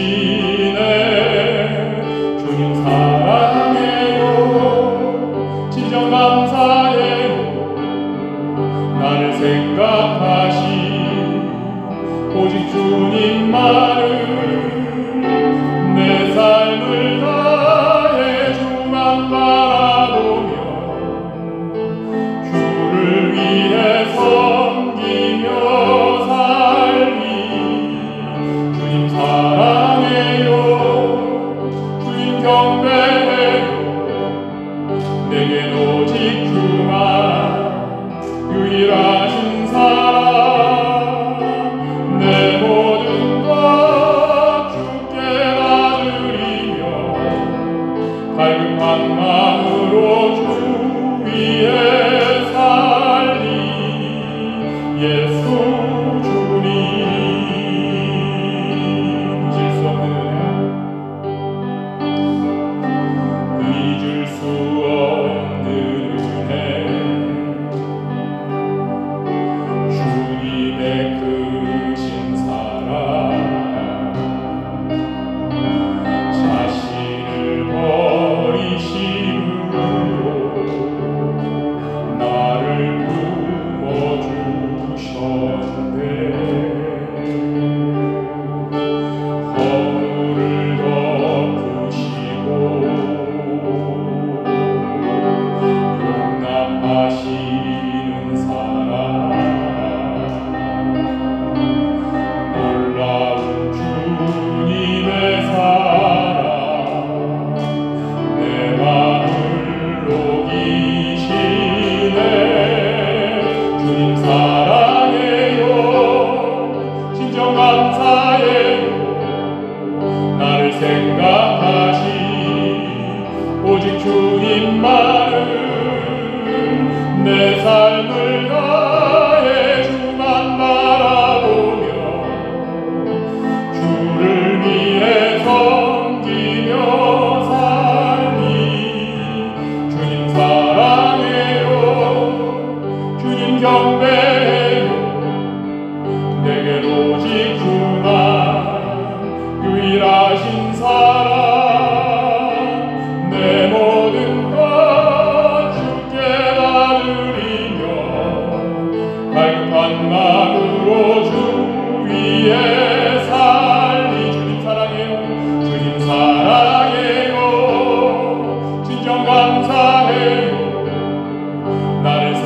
[SPEAKER 2] 주님 사랑해요 진정 감사해요 나를 생각하시 오직 주님만을 내 삶을 다해 주만 바라보며 주를 위해 섬기며 살리 주님 사랑해요 주님 경배해요 내겐 오직 주만 유일하신 사랑 내 모든 것 갈급한 마음으로 주 위에 살리 예수 주님 잊을 수 없는 은혜 잊을 수 없는 은혜 주님의 크신 사랑 오직 주님만을 내 삶을 다해 주만 바라보며 주를 위해 섬기며 살리 주님 사랑해요 주님 경배해요 내겐 오직 주만 유일하신 사랑 내 모든 것 주께 다 드리며 갈급한 마음으로 주 위에 살리 주님 사랑해요 진정 감사해요 나를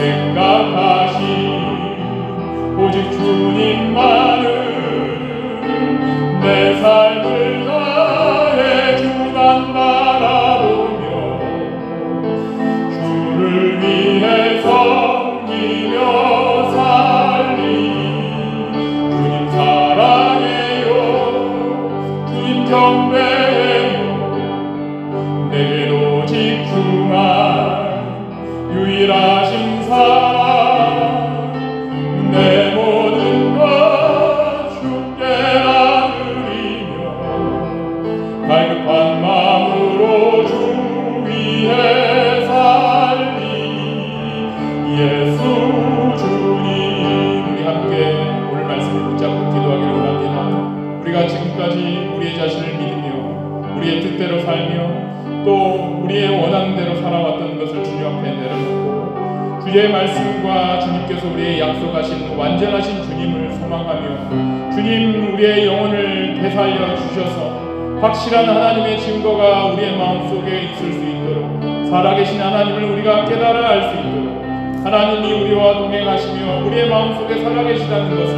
[SPEAKER 2] 주의 말씀과 주님께서 우리의 약속하신 완전하신 주님을 소망하며 주님 우리의 영혼을 되살려 주셔서 확실한 하나님의 증거가 우리의 마음속에 있을 수 있도록 살아계신 하나님을 우리가 깨달아 알 수 있도록 하나님이 우리와 동행하시며 우리의 마음속에 살아계시다는 것을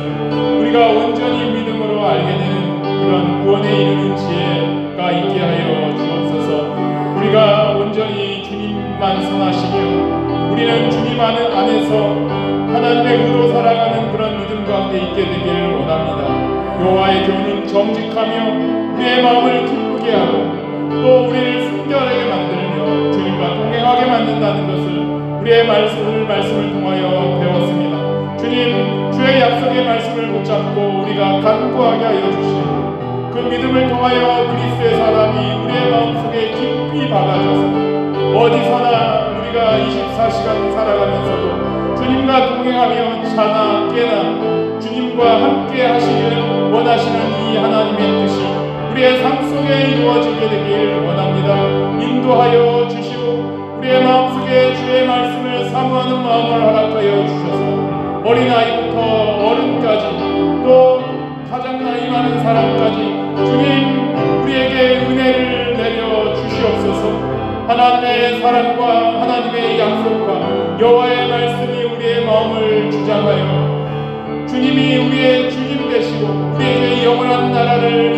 [SPEAKER 2] 우리가 온전히 믿음으로 알게 되는 그런 구원에 이르는 지혜가 있게 하여 주옵소서. 우리가 온전히 주님만 선하시며 우리는 주님 안에서 하나님의 의로 살아가는 그런 믿음 가운데 있게 되기를 원합니다. 여호와의 교훈은 정직하며 우리의 마음을 기쁘게 하고 또 우리를 순결하게 만들며 주님과 동행하게 만든다는 것을 우리의 말씀을 통하여 배웠습니다. 주님, 주의 약속의 말씀을 붙잡고 우리가 간구하게 하여 주시고 그 믿음을 통하여 그리스도의 사랑이 우리의 마음속에 깊이 박아져서 어디서나 우리가 24시간 살아가면서도 주님과 동행하며 자나 깨나 주님과 함께 하시기를 원하시는 이 하나님의 뜻이 우리의 삶 속에 이루어지게 되길 원합니다. 인도하여 주시고 우리의 마음속에 주의 말씀을 사모하는 마음을 허락하여 주셔서 어린아이부터 어른까지 또 가장 나이 많은 사람까지 주님 우리에게 은혜를 내려 주시옵소서. 하나님의 사랑과 하나님의 약속과 여호와의 말씀이 우리의 마음을 주장하여 주님이 우리의 주님 되시고 우리에게 영원한 나라를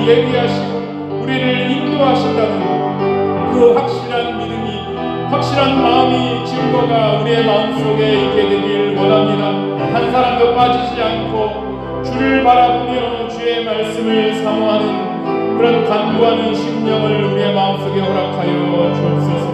[SPEAKER 2] 예비하시고 우리를 인도하신다는 그 확실한 믿음이 확실한 마음이 증거가 우리의 마음속에 있게 되길 원합니다. 한 사람도 빠지지 않고 주를 바라보며 주의 말씀을 사모하는 그런 간구하는 심령을 우리의 마음속에 허락하여 주옵소서.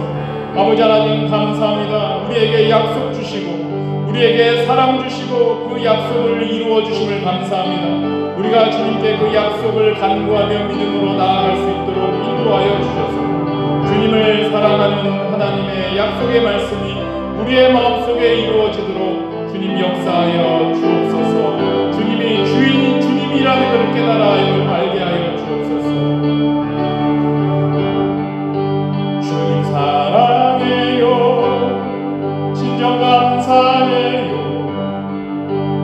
[SPEAKER 2] 아버지 하나님 감사합니다. 우리에게 약속 주시고 우리에게 사랑 주시고 그 약속을 이루어 주심을 감사합니다. 우리가 주님께 그 약속을 간구하며 믿음으로 나아갈 수 있도록 인도하여 주셔서 주님을 사랑하는 하나님의 약속의 말씀이 우리의 마음속에 이루어지도록 주님 역사하여 주옵소서. 주님이 주님이라는 것을 깨달아 알게 하여 주옵소서. 주님 사랑해요. 진정 감사해요.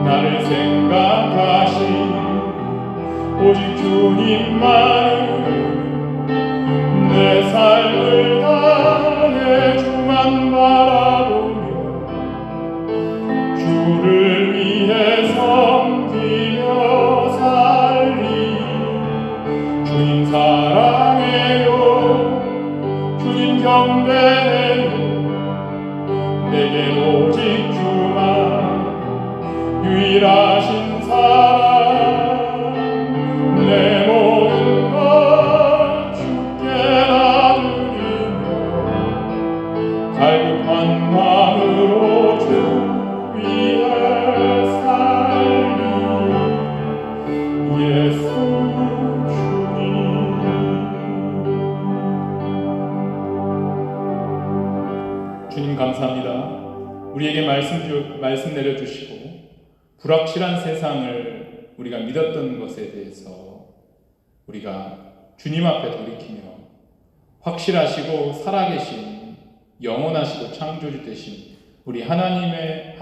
[SPEAKER 2] 나를 생각하신 오직 주님만을 내 삶을 다해 주만 바라보며 주를 위해 섬기며 살리. 주님 사랑해요. 주님 경배해요. 내겐 오직 주만 유일하신 사랑. 내 모든 것 주께 나드리며 갈급한 마음으로 주 위에 살리. 예수 주님. 주님 감사합니다. 우리에게 말씀 내려주시고 불확실한 세상을 우리가 믿었던 것에 대해서 우리가 주님 앞에 돌이키며 확실하시고 살아계신 영원하시고 창조주 되신 우리 하나님을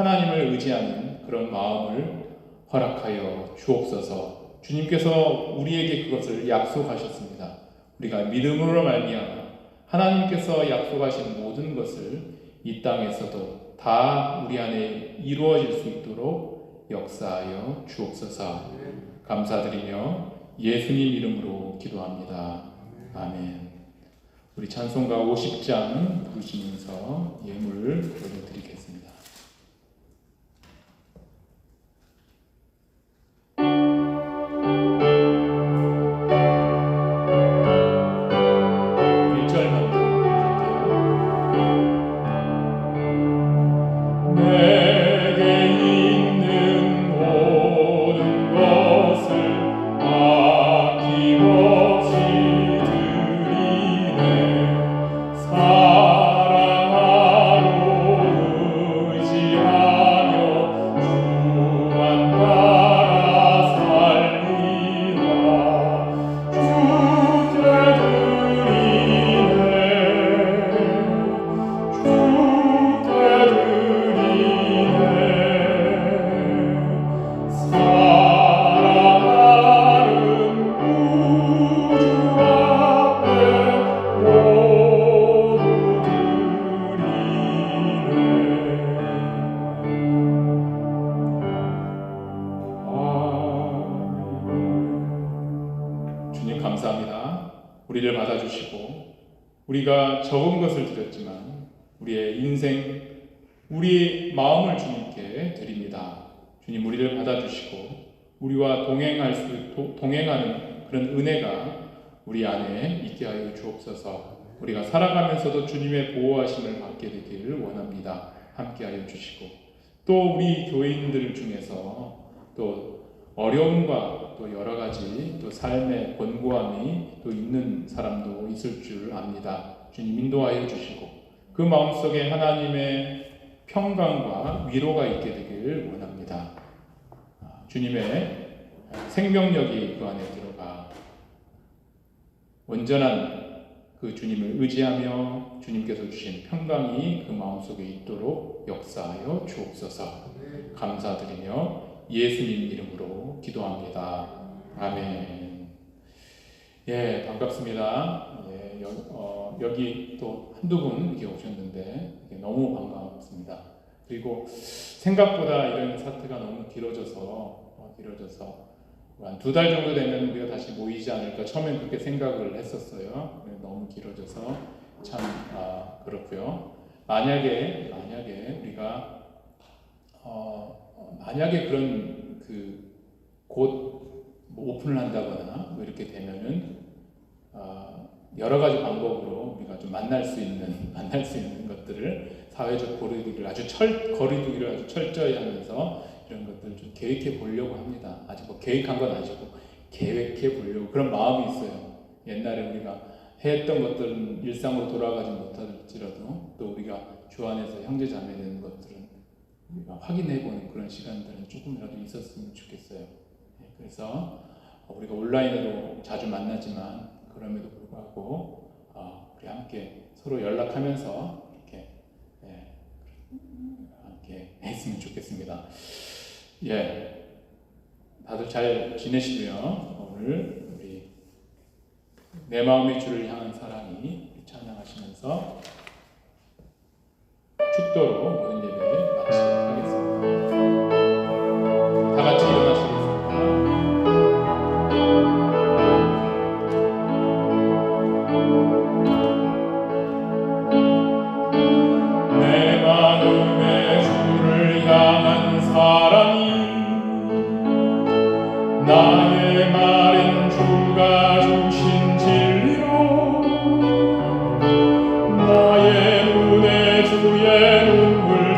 [SPEAKER 2] 의지하는 그런 마음을 허락하여 주옵소서. 주님께서 우리에게 그것을 약속하셨습니다. 우리가 믿음으로 말미암아 하나님께서 약속하신 모든 것을 이 땅에서도 다 우리 안에 이루어질 수 있도록 역사하여 주옵소서. 감사드리며 예수님 이름으로 기도합니다. 아멘. 우리 찬송가 50장 부르시면서 예물을 올려드리겠습니다. 우리를 받아주시고 우리가 적은 것을 드렸지만 우리의 인생, 우리의 마음을 주님께 드립니다. 주님 우리를 받아주시고 우리와 동행하는 그런 은혜가 우리 안에 있게 하여 주옵소서. 우리가 살아가면서도 주님의 보호하심을 받게 되기를 원합니다. 함께 하여 주시고 또 우리 교인들 중에서 또 어려움과 또 여러 가지 또 삶의 권고함이 또 있는 사람도 있을 줄 압니다. 주님 인도하여 주시고 그 마음속에 하나님의 평강과 위로가 있게 되기를 원합니다. 주님의 생명력이 그 안에 들어가 온전한 그 주님을 의지하며 주님께서 주신 평강이 그 마음속에 있도록 역사하여 주옵소서. 감사드리며 예수님 이름으로 기도합니다. 아멘. 예, 반갑습니다. 예, 여기 또 한두 분 이렇게 오셨는데 너무 반갑습니다. 그리고 생각보다 이런 사태가 너무 길어져서 한 2달 정도 되면 우리가 다시 모이지 않을까 처음엔 그렇게 생각을 했었어요. 너무 길어져서 참 그렇고요. 만약에 우리가 만약에 그런 곧 오픈을 한다거나 뭐 이렇게 되면은 여러 가지 방법으로 우리가 좀 만날 수 있는 것들을 사회적 거리두기를 아주 철저히 하면서 이런 것들을 좀 계획해 보려고 합니다. 아직 뭐 계획한 건 아니고 계획해 보려고 그런 마음이 있어요. 옛날에 우리가 했던 것들은 일상으로 돌아가지 못할지라도 또 우리가 주 안에서 형제 자매 되는 것들은 우리가 확인해 보는 그런 시간들은 조금이라도 있었으면 좋겠어요. 그래서 우리가 온라인으로 자주 만나지만 그럼에도 불구하고 우리 함께 서로 연락하면서 이렇게 함께 했으면 좋겠습니다. 예, 다들 잘 지내시고요. 오늘 우리 내 마음의 주를 향한 사랑이 찬양하시면서 축도로 모든 예배를 마치도록 하겠습니다. 다 같이 일어나시겠습니다. 내 마음의 주를 향한 사랑이 나의 마른 주가 주신 진리로 나의 눈에 주의 눈물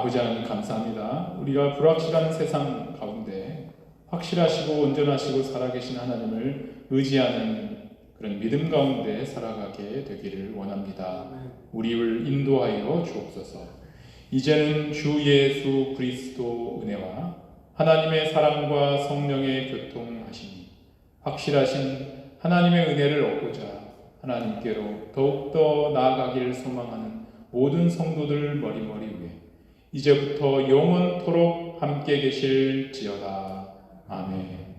[SPEAKER 2] 아버지 하나님 감사합니다. 우리가 불확실한 세상 가운데 확실하시고 온전하시고 살아계신 하나님을 의지하는 그런 믿음 가운데 살아가게 되기를 원합니다. 우리를 인도하여 주옵소서. 이제는 주 예수 그리스도 은혜와 하나님의 사랑과 성령의 교통하심이 확실하신 하나님의 은혜를 얻고자 하나님께로 더욱더 나아가기를 소망하는 모든 성도들 머리머리 위에 이제부터 영원토록 함께 계실지어다. 아멘.